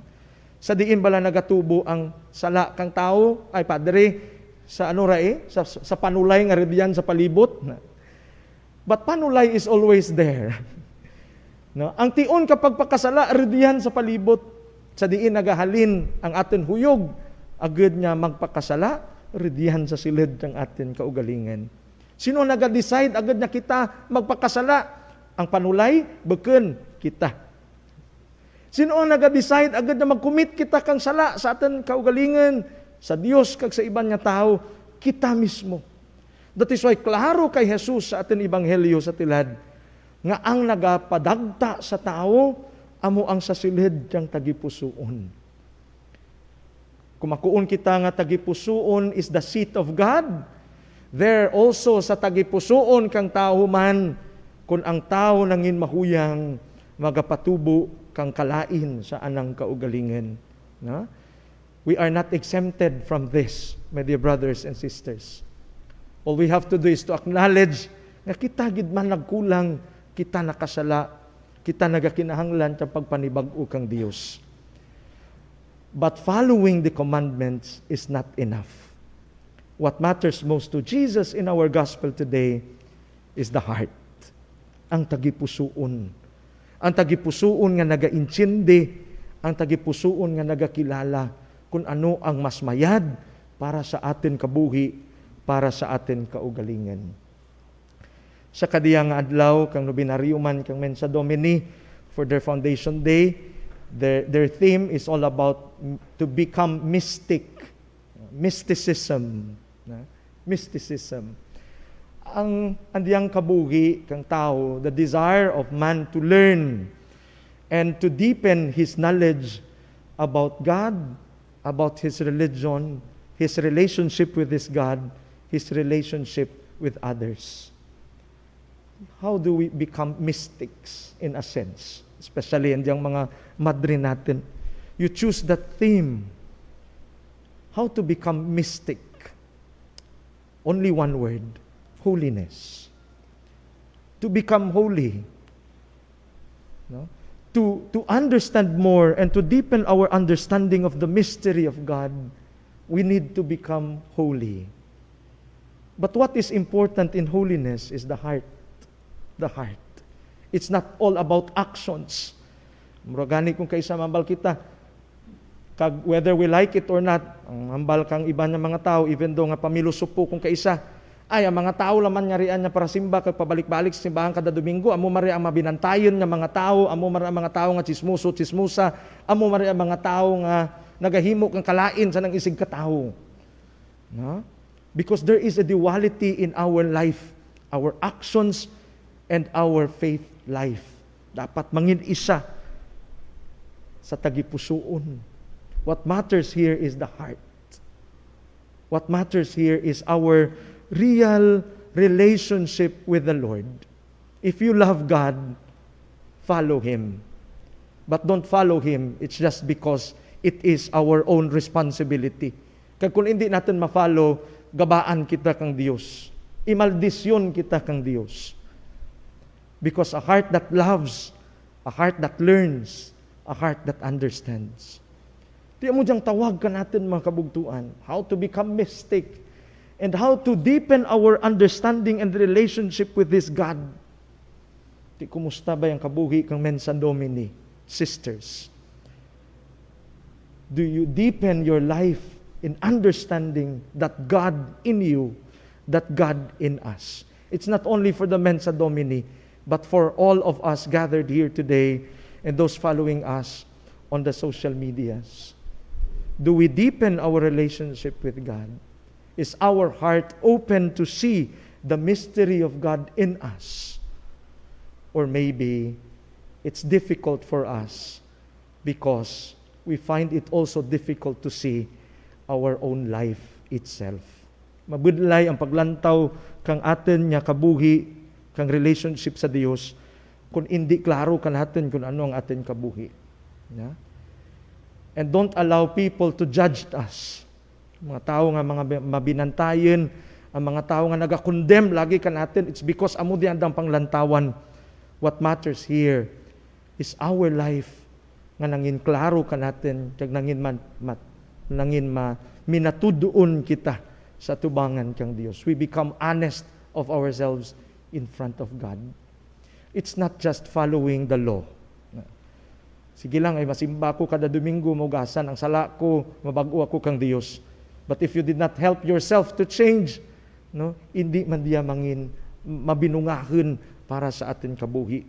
Sa diin bala nagatubo ang sala kang tao, ay padre, sa sa panulay nga ridiyan sa palibot. But panulay is always there. No? Ang tion kapag pagkasala ridiyan sa palibot, sa diin nagahalin ang atin huyog, agad niya magpakasala, ridiyan sa silid ng atin kaugalingan. Sino naga-decide agad na kita magpakasala? Ang panulay, beken kita. Sino ang naga-decide agad na mag-commit kita kang sala sa atin kaugalingan? Sa Dios kag sa iban nga tao, kita mismo. That is why klaro kay Jesus sa atin ebanghelyo sa tilad, nga ang nagapadagta sa tao, amo ang sa silid yang tagipusoon. Kumakuon kita nga tagipusoon is the seat of God. There also sa tagipusoon kang tao man, kung ang tao nangin mahuyang, magapatubo kang kalain sa anang kaugalingan. No? We are not exempted from this, my dear brothers and sisters. All we have to do is to acknowledge nga kita gid man nagkulang, kita nakasala, kita nagakinahanglan sa pagpanibag-o kang Dios. But following the commandments is not enough. What matters most to Jesus in our gospel today is the heart. Ang tagipusoon. Ang tagipusoon nga nagaintindi, ang tagipusoon nga nagakilala kung ano ang mas mayad para sa atin kabuhi, para sa atin kaugalingan. Sa kadiyang adlaw, kang nobinaryo man, kang Mensa Domini, for their Foundation Day, their theme is all about to become mysticism. Mysticism. Ang andiyang kabuhi kang tao, the desire of man to learn and to deepen his knowledge about God, about his religion, his relationship with his God, his relationship with others. How do we become mystics in a sense? Especially andiyang mga madre natin. You choose that theme. How to become mystic? Only one word, holiness. To become holy. No? To understand more and to deepen our understanding of the mystery of God, we need to become holy. But what is important in holiness is the heart. The heart. It's not all about actions. Muragani kung kaisa mambal kita, kag whether we like it or not, ang mambal kang iba ng mga tao, even though nga pamilusupo kung kaisa, ay ang mga tao laman ngarian niya para simba, kag pabalik-balik sa simbahan kada Domingo, amo mari ang mabinantayon ng mga tao, amo mari ang mga tao nga chismusa, amo mari ang mga tao nga nagahimo kang kalain sa nang isig katao. No? Because there is a duality in our life, our actions and our faith life. Dapat mangin isa sa tagipusoon. What matters here is the heart. What matters here is our real relationship with the Lord. If you love God, follow Him. but don't follow Him, it's just because it is our own responsibility. Kaya kung hindi natin ma-follow, gabaan kita kang Diyos. Imaldisyon kita kang Diyos. Because a heart that loves, a heart that learns, a heart that understands. Di mo diyang tawag ka natin mga kabugtuan, how to become mystic, and how to deepen our understanding and relationship with this God. Di kumusta ba yung kabuhi kang Mensa Domini, sisters? Do you deepen your life in understanding that God in you, that God in us? It's not only for the Mensa Domini, but for all of us gathered here today and those following us on the social medias. Do we deepen our relationship with God? Is our heart open to see the mystery of God in us? Or maybe it's difficult for us because we find it also difficult to see our own life itself. Mabudlay ang paglantaw kang atin nga kabuhi, kang relationship sa Dios, kung hindi klaro ka natin kung ano ang atin kabuhi. Yeah? And don't allow people to judge us. Mga tao nga mga mabinantayin, ang mga tao nga nagakondemn lagi ka natin, it's because amo diyan ang panglantawan. What matters here is our life nga nangin klaro ka natin, kag nangin minatuduon kita sa tubangan kang Dios. We become honest of ourselves in front of God. It's not just following the law. Sige lang, ay masimba ko kada Domingo, maugasan ang sala ko, mabago ako kang Dios. But if you did not help yourself to change, no, hindi man diya mangin mabinungahon para sa atin kabuhi.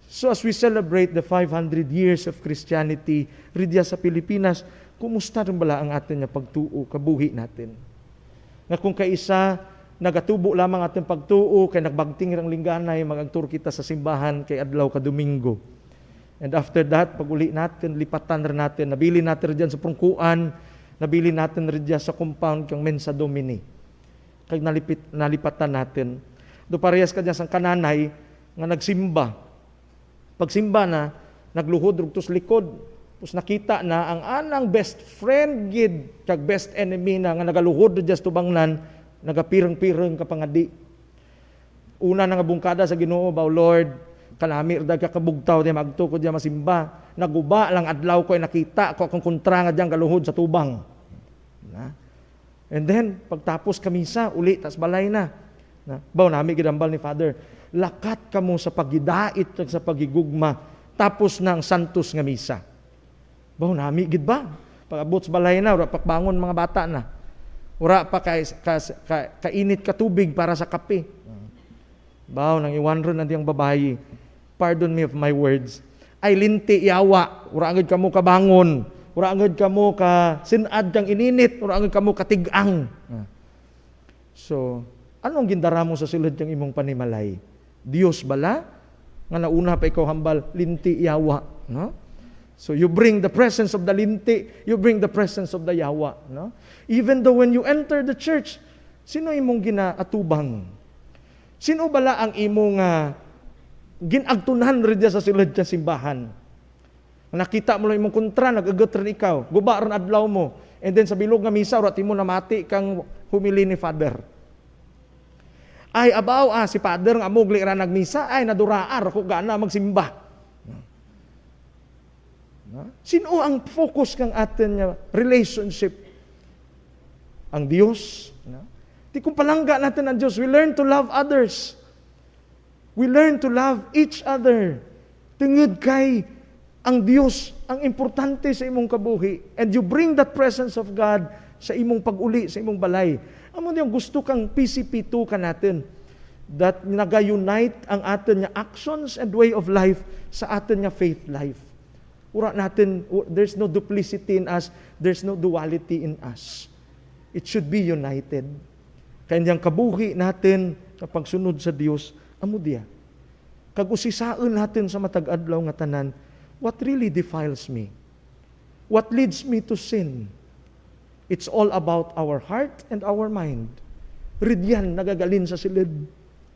So as we celebrate the 500 years of Christianity ridya sa Pilipinas, kumusta rin bala ang atin nga pagtuo, kabuhi natin? Nga kung kaisa, nagatubo lamang atin pagtuo, kay nagbagting rang lingganay, magagtur kita sa simbahan kay adlaw ka Domingo. And after that, pag uli natin, lipatan rin natin, nabili natin rin dyan sa prungkuan, nabili natin rin dyan sa compound kang Mensa Domini. Kag nalipatan natin. Do parehas ka dyan sa kananay, nga nagsimba. Pagsimba na, nagluhod rugtos likod. Tapos nakita na ang anang best friend gid, kag best enemy na nga nagaluhod rin dyan sa tubangnan, nagapirang-pirang kapangadi. Una na nga bungkada sa Ginoo, Bao Lord, kanami rada ka kabugtaw di magto ko di masimba, naguba lang adlaw ko ay nakita ko akong kontra nga diyang galuhod sa tubang. And then pagtapos kamisa uli tas balay na. Baw nami gidambal ni Father, lakat kamo sa pagidait ug sa pagigugma tapos na ang santos nga misa. Baw nami gid ba? Pag-abot sa balay na ura pakbangon mga bata na. Ura pa kainit ka tubig para sa kape. Baw nang iwanron na diyang babayi. Pardon me of my words. Ay linti yawa, ura agad kamo kabangon, ura agad kamo ka sinad kang ininit, ura agad kamo katigang. So, anong gindara mo sa silid kang imong panimalay? Dios bala? Nga nauna pa ikaw hambal, linti yawa. No? So you bring the presence of the linti, you bring the presence of the yawa. No? Even though when you enter the church, sino imong ginaatubang? Sino bala ang imong ginagtunan rin sa silid ka simbahan? Nakita mo lang imong kontra, nagagot rin ikaw, guba rin adlaw mo, and then sa bilog nga misa, urati mo namati kang humili ni Father. Ay, abaw, si Father nga mugli ra nagmisa, ay, naduraar, ako gana magsimba. Sino ang focus kang atin relationship? Ang Diyos? Di kung palangga natin ang Diyos, we learn to love others. We learn to love each other. Tungod kay ang Diyos, ang importante sa imong kabuhi. And you bring that presence of God sa imong pag-uli, sa imong balay. Amo yung gusto kang PCP2 ka natin. That naga-unite ang atin nga actions and way of life sa atin nga faith life. Ura natin, there's no duplicity in us, there's no duality in us. It should be united. Kanyang kabuhi natin kapag sunod sa Dios, amo diya. Kag-usisaon natin sa matag-adlaw nga tanan, what really defiles me? What leads me to sin? It's all about our heart and our mind. Ridyan nagagalin sa silid.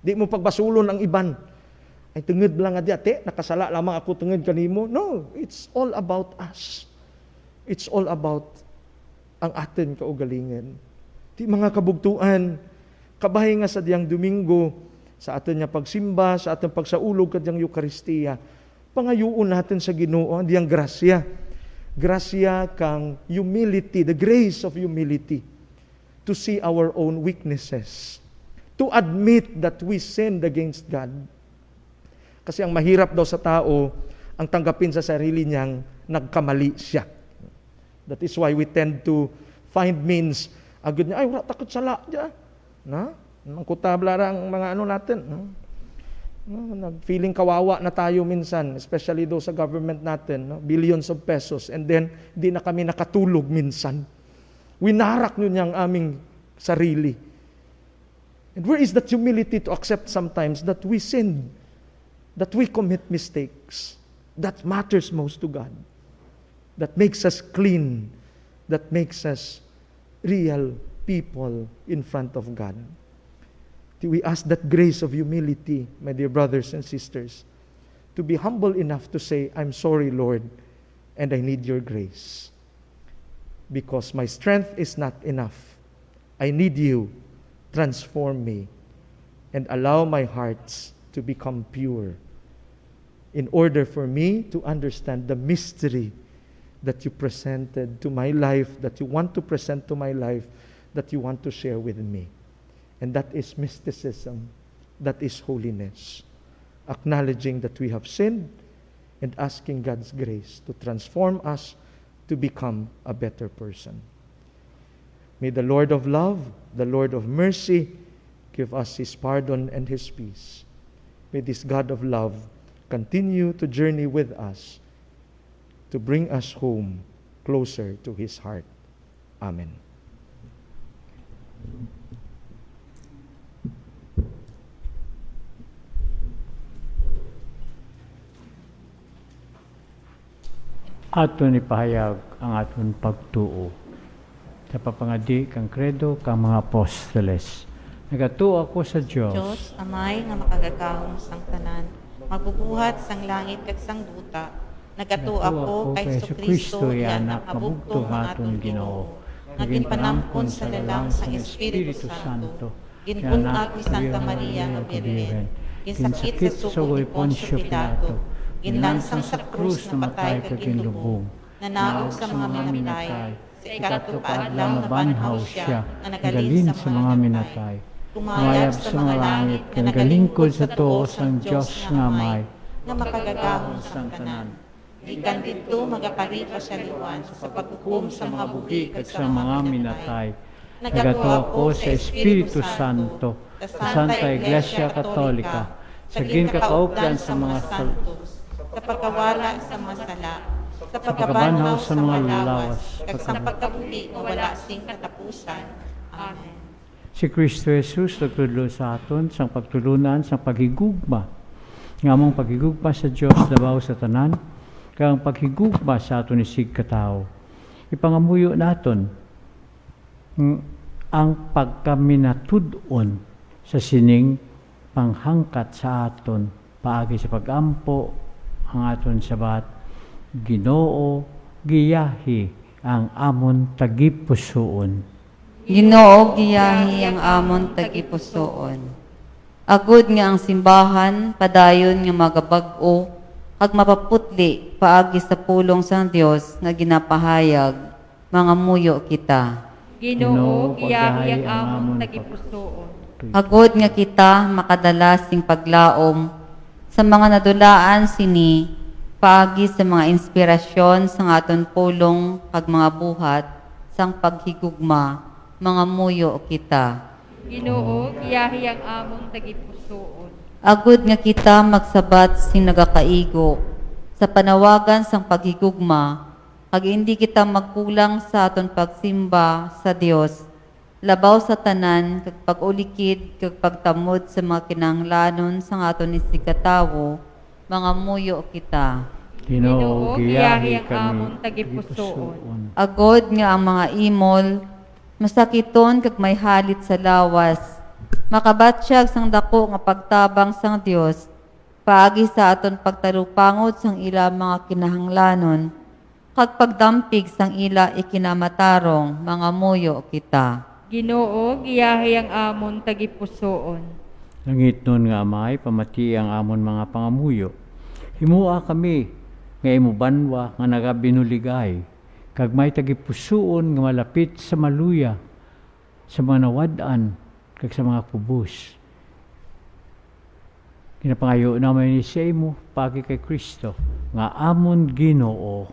Di mo pagbasulon ang iban. Ay tungod lang nga di ate, nakasala lamang ako tungod kanimo. No, it's all about us. It's all about ang atin kaugalingan. Di mga kabugtuan, kabahay nga sa diyang Domingo, sa atin nga pagsimba, sa atin pagsaulog kadyang Eucharistia, pangayuon natin sa Ginoo ang diyang grasya. Grasya kang humility, the grace of humility, to see our own weaknesses, to admit that we sinned against God. Kasi ang mahirap daw sa tao, ang tanggapin sa sarili niyang nagkamali siya. That is why we tend to find means. Agad niya, ay, wala takot sala dyan. Na? Mangkutabla ang mga ano natin. Feeling kawawa na tayo minsan, especially do sa government natin, billions of pesos, and then di na kami nakatulog minsan. Winarak nyo niyang aming sarili. And where is that humility to accept sometimes that we sinned, that we commit mistakes? That matters most to God. That makes us clean, that makes us real people in front of God. We ask that grace of humility, my dear brothers and sisters, to be humble enough to say, I'm sorry, Lord, and I need your grace. Because my strength is not enough. I need you. Transform me and allow my hearts to become pure in order for me to understand the mystery that you presented to my life, that you want to present to my life, that you want to share with me. And that is mysticism. That is holiness. Acknowledging that we have sinned and asking God's grace to transform us to become a better person. May the Lord of love, the Lord of mercy, give us His pardon and His peace. May this God of love continue to journey with us to bring us home closer to His heart. Amen. Aton ipahayag ang aton pagtuo. Sa papangadi kang kredo kang mga apostoles. Nagatuo ako sa Dios. Diyos, amay nga makagagahom sang tanan, magbubuhat sang langit kag sang duta. Nagatuo ako kay Jesucristo, yan ang mabugtong nga aton Ginoo. Naging panampon sa lalang sang Espiritu Santo. Ginpunat ni Santa Maria nga Birhen. Ginsakit sa sugo ni Poncio Pilato. Ginlansang sa krus na patay kag ginlubong. Nanaog sa mga minatay. Sa ikatlo pa adlaw na banhaw siya nga nagalin sa mga minatay. Kumayab sa mga langit nga nagalingkod sa tuos ang Dios nga Amay nga makagagahom sang tanan. Gikan didto magapari pa sa liwan sa paghukom sa mga buhi kag sa mga minatay. Nagatuo ako sa Espiritu Santo, sa Santa Iglesia Katolika, sa ginkauplan sa mga santos, sa pagkawala sa mga sala, sa pagkabanhaw sa mga lawas, kag sa pagkabuhi nga wala sing katapusan. Amen. Si Kristo Jesus nagtudlo sa aton sang pagtulunan sang paghigugma. Ngamong paghigugma sa Dios dabaw sa tanan, kang paghigugma sa aton isig katao. Ipangamuyo naton ang pagkaminatud-on sa sining panghangkat sa aton paagi sa pagampo ang aton sabat. Ginoo giyahi ang amon tagipusoon. Ginoo giyahi ang amon tagipusoon. Agud nga ang simbahan padayon nga magabag-o ag mapaputli paagi sa pulong sang Dios nga ginapahayag mga muyo kita. Ginoo giyahi ang amon tagipusoon. Agud nga kita makadala sing paglaom sa mga nadulaan sini paagi sa mga inspirasyon sa aton pulong kag mga buhat sang paghigugma mga muyo kita. Ginoo giyahi ang amon tagipusoon. Agud nga kita magsabat sing nagakaigo sa panawagan sang paghigugma kag hindi kita magkulang sa aton pagsimba sa Dios labaw sa tanan kag pag-ulikid kag pagtamod sa mga kinahanglanon sang aton isigatawo mga muyo kita. Ginoo giyahi ang amon tagipusoon. Agod nga ang mga imol masakiton kag may halit sa lawas makabatsyag sang dako nga pagtabang sang Dios paagi sa aton pagtarupangot sang ila mga kinahanglanon, kag pagdampig sang ila ikinamatarong mga muyo kita. Ginoo, giyahay ang amon tagipusoon. Langit nun nga amay, pamati ang amon mga pangamuyo. Himua kami, nga imubanwa nga nagabinuligay, kag may tagipusoon nga malapit sa maluya, sa mga nawadaan, kag sa mga kubos. Kinapangayo naman ni sa imo, pagi kay Kristo, nga amon Ginoo.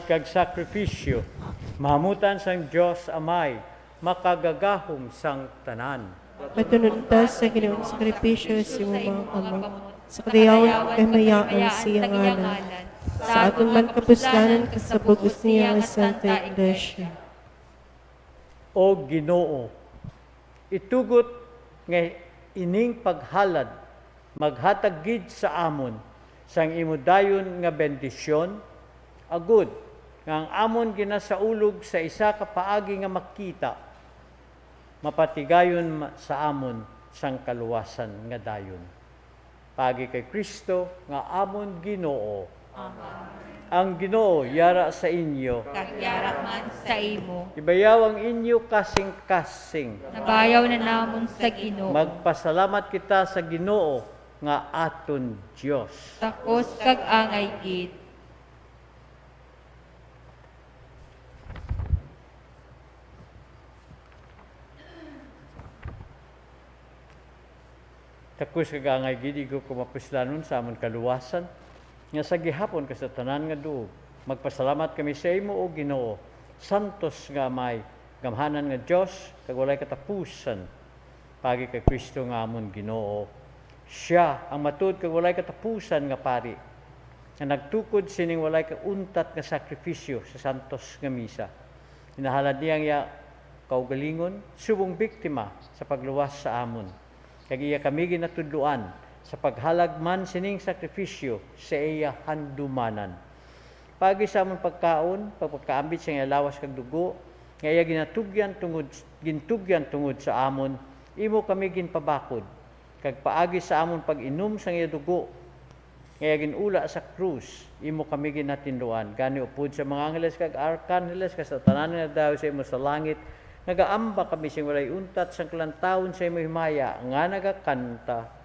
Kag sakripisyo, mahamutan sang Dios Amay, makagagahom sang tanan. Patunod ta sa ginoong sakripisyo sa mga kamot, sa kadayawan kamayaan siya ngalan, sa aton man kapuslanan kasabugos niya ang Santa Iglesia. O Ginoo, itugot nga ining paghalad, maghatag gid sa amon, sang imudayon nga bendisyon, agud, nga ang amon ginasaulog sa isa ka paagi nga makita, mapatigayon sa amon sang kaluwasan nga dayon. Pagi kay Kristo nga amon Ginoo. Amen. Ang Ginoo yara sa inyo. Kagyara man sa imo. Ibayaw ang inyo kasing-kasing. Nabayaw na namon sa Ginoo. Magpasalamat kita sa Ginoo nga aton Dios. Takos kag angay gid. Takos kagangay gid igo kumapuslanon sa amon kaluwasan nga sa gihapon ka sa tanan nga duog. Magpasalamat kami sa imo o Ginoo, santos nga Amay, gamhanan nga Dios kag walay katapusan. Pagi kay Kristo nga amon Ginoo. Siya ang matud kag walay katapusan nga pari. Nga nagtukod sining walay kauntat nga sakripisyo sa santos nga misa. Hinahalad niyang kaugalingon, subong biktima sa pagluwas sa amon. Kag iya kami ginatudluan sa paghalagman sining sakripisyo sa iya handumanan. Pagi sa amon pagkaon, pagpagkaambit sa iya lawas kag dugo, nga iya gintugyan tungod sa amon, imo kami ginpabakod. Kag paagi sa amon pag-inom sa iya dugo, nga ginula sa krus, imo kami ginatinduan. Gani upod sa mga angeles kag arkangeles kas sa tanan nga daw sa imo sa langit, nagaamba kami sing walay untat sang klantawon sa imo himaya nga nagakanta.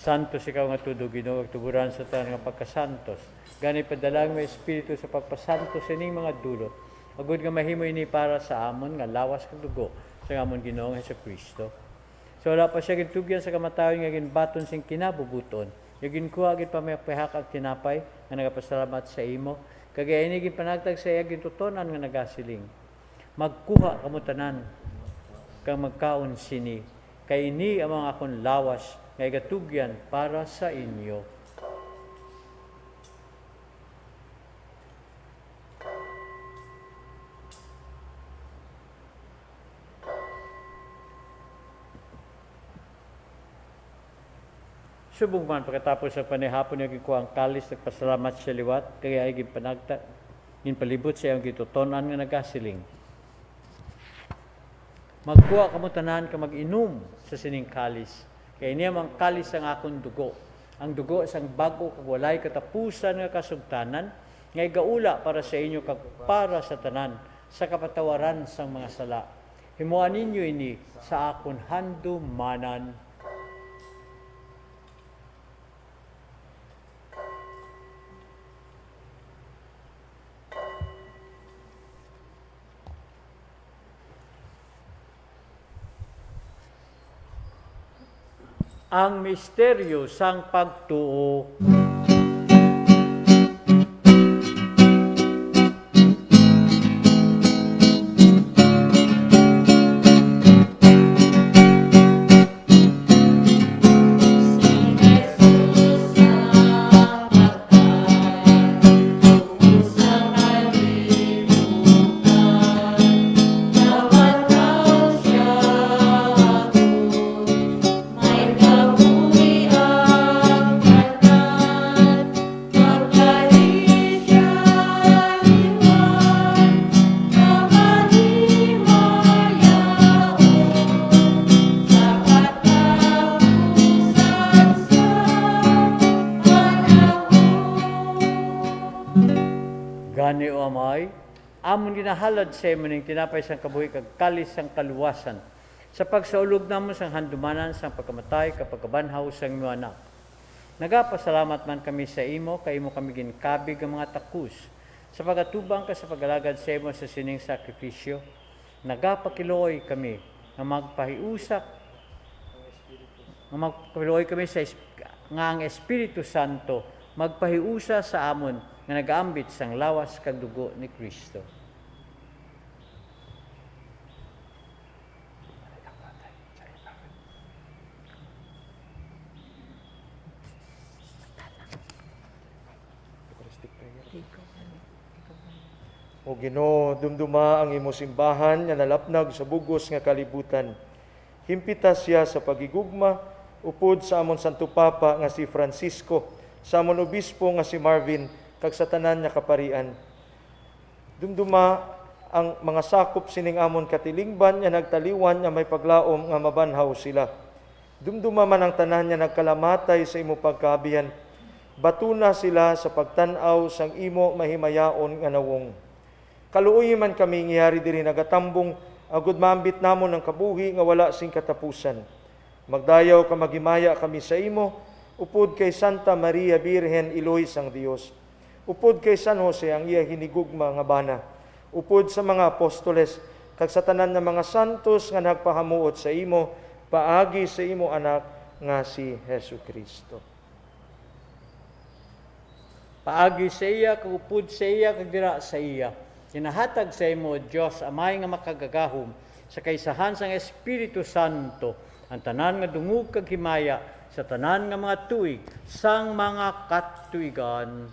Santos ikaw nga tudo, Ginoo, tuburan sa tanan nga pagkasantos. Gani padalang may espiritu sa pagpasantos ining mga dulot. Agud nga mahimo ini para sa amon nga lawas kag dugo sa amon Ginoong Hesukristo. So wala pa siya gintugyan sa kamatayon nga ginbaton sing kinabubuton. Nga ginkuha gid pamapihak ang tinapay nga nagapasalamat sa imo. Kagaya ini ginpanagtag sa iya gintutonan nga nagasiling. Magkuha kamo tanan kang magkaon sini. Kay ini ang mga akong lawas nga igatugyan para sa inyo. Subong man pagkatapos sa panihapon niya gikuha ang kalis nagpasalamat sa liwat kaya ay ginpalibot sa iyang gitutonan nga nagasiling. Magkuha kamo tanan ka mag-inom sa sining kalis. Kaya niya ang kalis ang akong dugo. Ang dugo isang bago kag walay katapusan nga kasugtanan nga igaula para sa inyo kag para sa tanan sa kapatawaran sang mga sala. Himuan ninyo ini sa akon handumanan. Ang misteryo sang pagtuo. Gani o amay, amon ginahalad sa imo ning tinapay sang kabuhi kag kalis sang kaluwasan. Sa pagsaulog namon sang handumanan sang pagkamatay kapag kabanhaw sang imo anak. Nagapasalamat man kami sa imo, kay imo kami ginkabig ang mga takus. Sa pagatubang ka sa pagalagad sa imo sa sining sakripisyo, nagapakiloy kami nga magpahiusak, kami sa nga ang Espiritu Santo magpahiusa sa amon nga nagaambit sang lawas kag dugo ni Kristo. O Ginoo, dumduma ang imo simbahan nga nalapnag sa bugos nga kalibutan. Himpita siya sa pagigugma upod sa amon Santo Papa nga si Francisco, sa amon obispo nga si Marvin, kag sa tanan nga kaparian. Dumduma ang mga sakop sining amon katilingban nga nagtaliwan nga may paglaom nga mabanhaw sila. Dumduma man ang tanan nga nagkalamatay sa imo pagkaabihan. Batuna sila sa pagtan-aw sang imo mahimayaon nga nawong. Kaluoy man kami ngiyari diri nagatambong agud maambit namon ang kabuhi nga wala sing katapusan. Magdayaw ka maghimaya kami sa imo upod kay Santa Maria Birhen Iloy sang Dios. Upod kay San Jose ang iya hinigugma nga bana. Upod sa mga apostoles kag sa tanan nga mga santos nga nagpahamuot sa imo paagi sa imo anak nga si Hesukristo. Paagi sa iya, kag upod sa iya, kag dira sa iya. Kinahatag sa imo, Diyos, amay nga makagagahom sa kaisahan sang Espiritu Santo, ang tanan nga dungog kag himaya sa tanan nga mga tuig sang mga katuigan.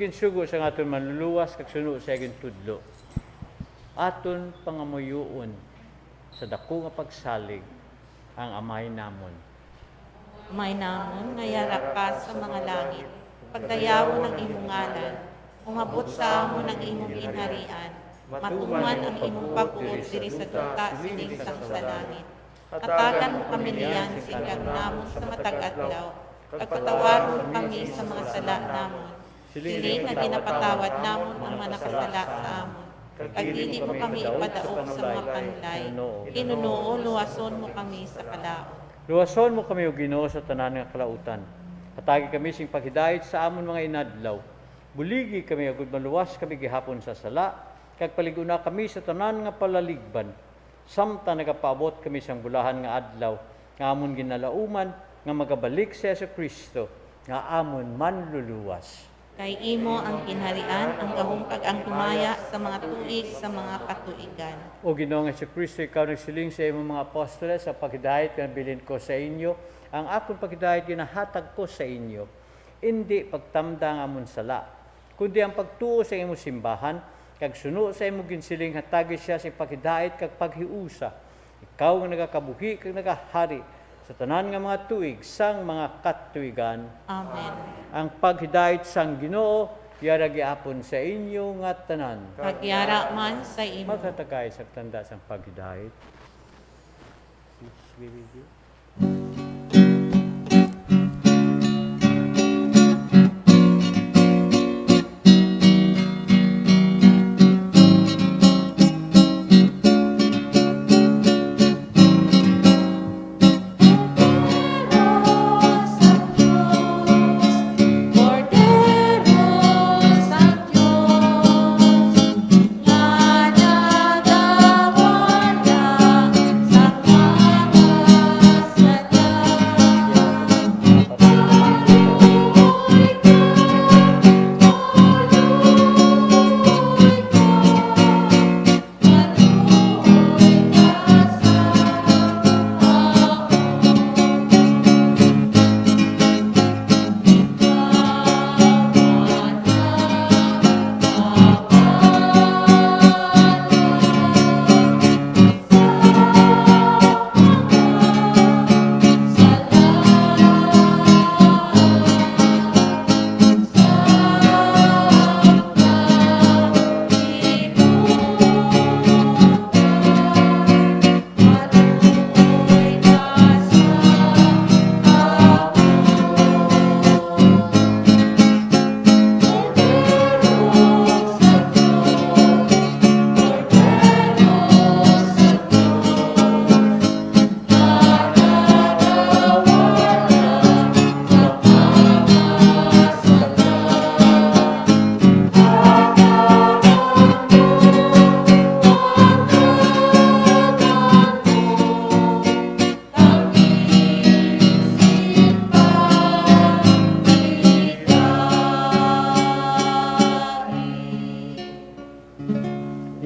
Sugo sa aton manluluwas kag suno sa igong tudlo. Aton pangamuyuon sa dako nga pagsalig ang amay namon. Amay namon, ngayara ka sa mga langit. Pagdayawon ng imong ngalan, umabot sa amon ang imong inharian. Matuman ang imong pagbuot diri sa duta sining sang sa langit. Hatagan mo kami niyan silang namon sa matag adlaw. Pagpatawaron kami sa mga sala namon. Siling nga ginapatawad namon ang mga nakasala sa amon. Kag dili mo kami ipadaog sa mga panlay. Kinunuo, luwason mo kami sa kalaot. Luwason mo kami, O Ginoo, sa tanan nga kalautan. Hatagi kami sing paghidayet sa amon mga inadlaw. Buligi kami agud maluwas kami gihapon sa sala, kag paliguna kami sa tanan nga palaligban. Samtang nagapaabot kami sang bulahan nga adlaw, nga amon ginalauman nga magabalik sa Kristo, nga amon manluluwas. Kay imo ang kinharian, ang gahong kag ang tumaya sa mga tuig sa mga katuigan. O Ginoong Kristo, ikaw nagsiling sa imong mga apostoles sa paghidayet nga bilin ko sa inyo, ang akong paghidayet ginahatag ko sa inyo. Hindi pagtamda nga amon sala, kundi ang pagtuo sa imong simbahan, kag suno sa imong ginsiling hatagi siya sa paghidayet kag paghiusa. Ikaw nga nagakabuhi kag nagahari sa tanan nga mga tuig sang mga katuigan. Amen. Ang paghidayet sang Ginoo yara giapon sa inyo nga tanan. Pagyara man sa imo. Maghatagay sa tanda sang paghidayet. Peace be with you. Sa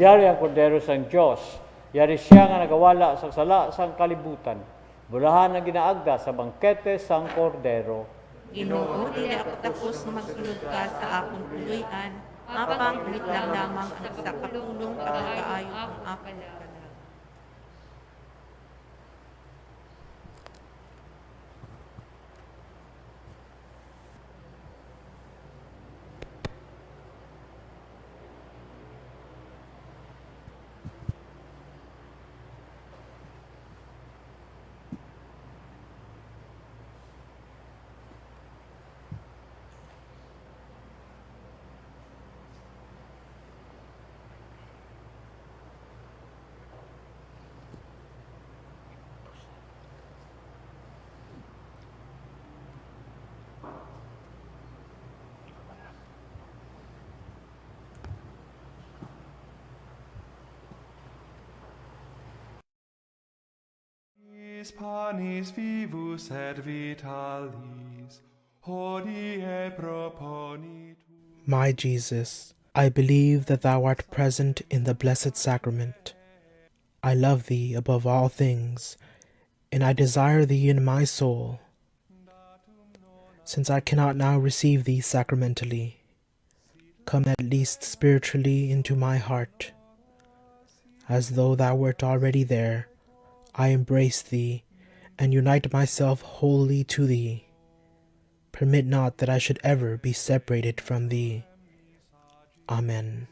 Yari ang kordero sang Diyos. Yari siya nga nagawala sa sala sang kalibutan. Bulahan na ginaagda sa bangkete sang kordero. Ginoo, dili ako tapos na magsulod ka sa akong tuluyan. Apang ulit lang lamang ang sa kapulong pagkaayo ang akong kalag. Panis vivus et vitalis, hodie proponitur. My Jesus, I believe that thou art present in the Blessed Sacrament. I love thee above all things, and I desire thee in my soul. Since I cannot now receive thee sacramentally, come at least spiritually into my heart. As though thou wert already there, I embrace thee and unite myself wholly to thee. Permit not that I should ever be separated from thee. Amen.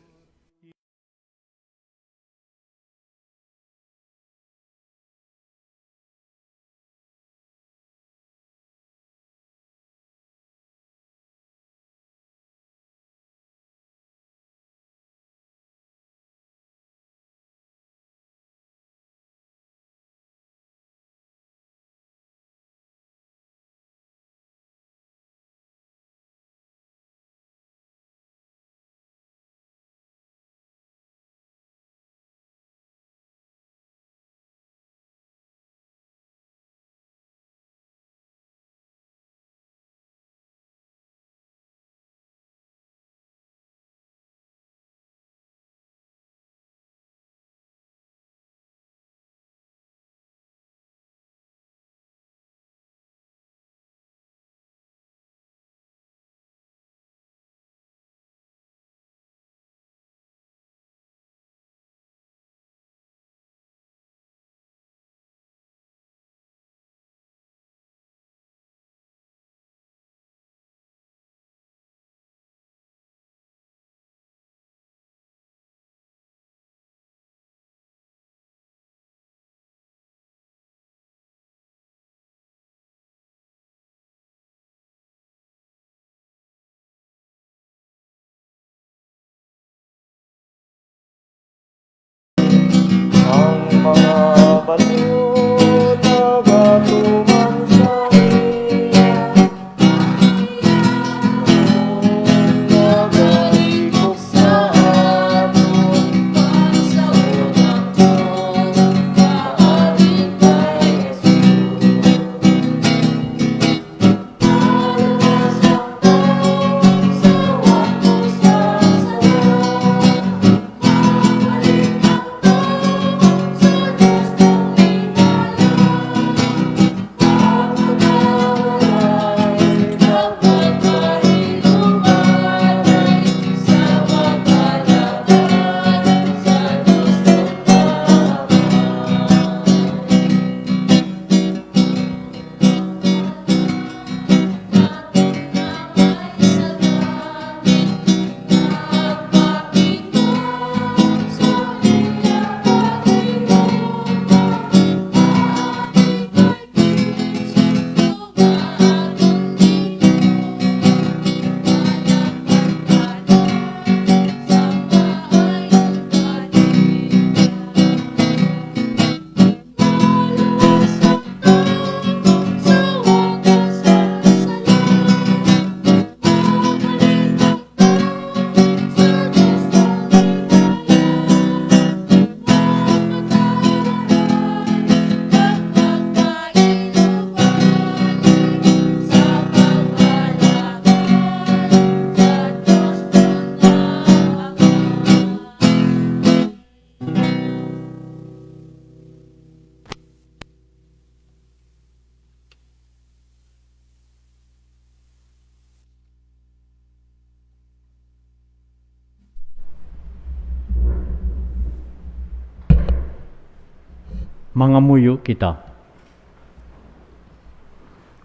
Mangamuyo kita.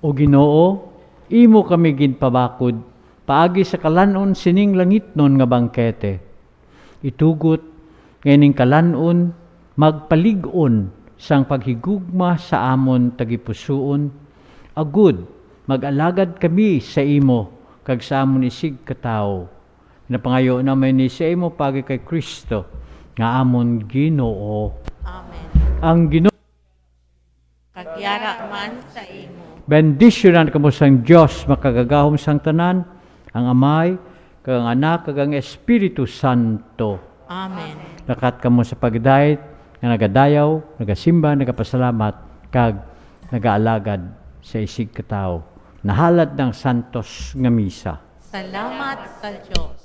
O Ginoo, imo kami ginpabakod, paagi sa kalanon sining langitnon nga bangkete. Itugot, nganing kalanon, magpalig-on sang paghigugma sa amon tagipusoon, agud, mag-alagad kami sa imo, kag sa amon isig katao. Napangayo naman ni sa imo pagi kay Kristo, nga amon Ginoo. Amen. Ang Ginoo, Kagyara man sa imo. bendisyonan kamo sang Dios makagagahom sang tanan, ang Amay, kag ang Anak, kag ang Espiritu Santo. Amen. Lakat kamo sa pagdayet nga nagadayaw, nagasimba, nagapasalamat, kag nagaalagad sa isig katao. Nahalad ng santos nga misa. Salamat sa Diyos.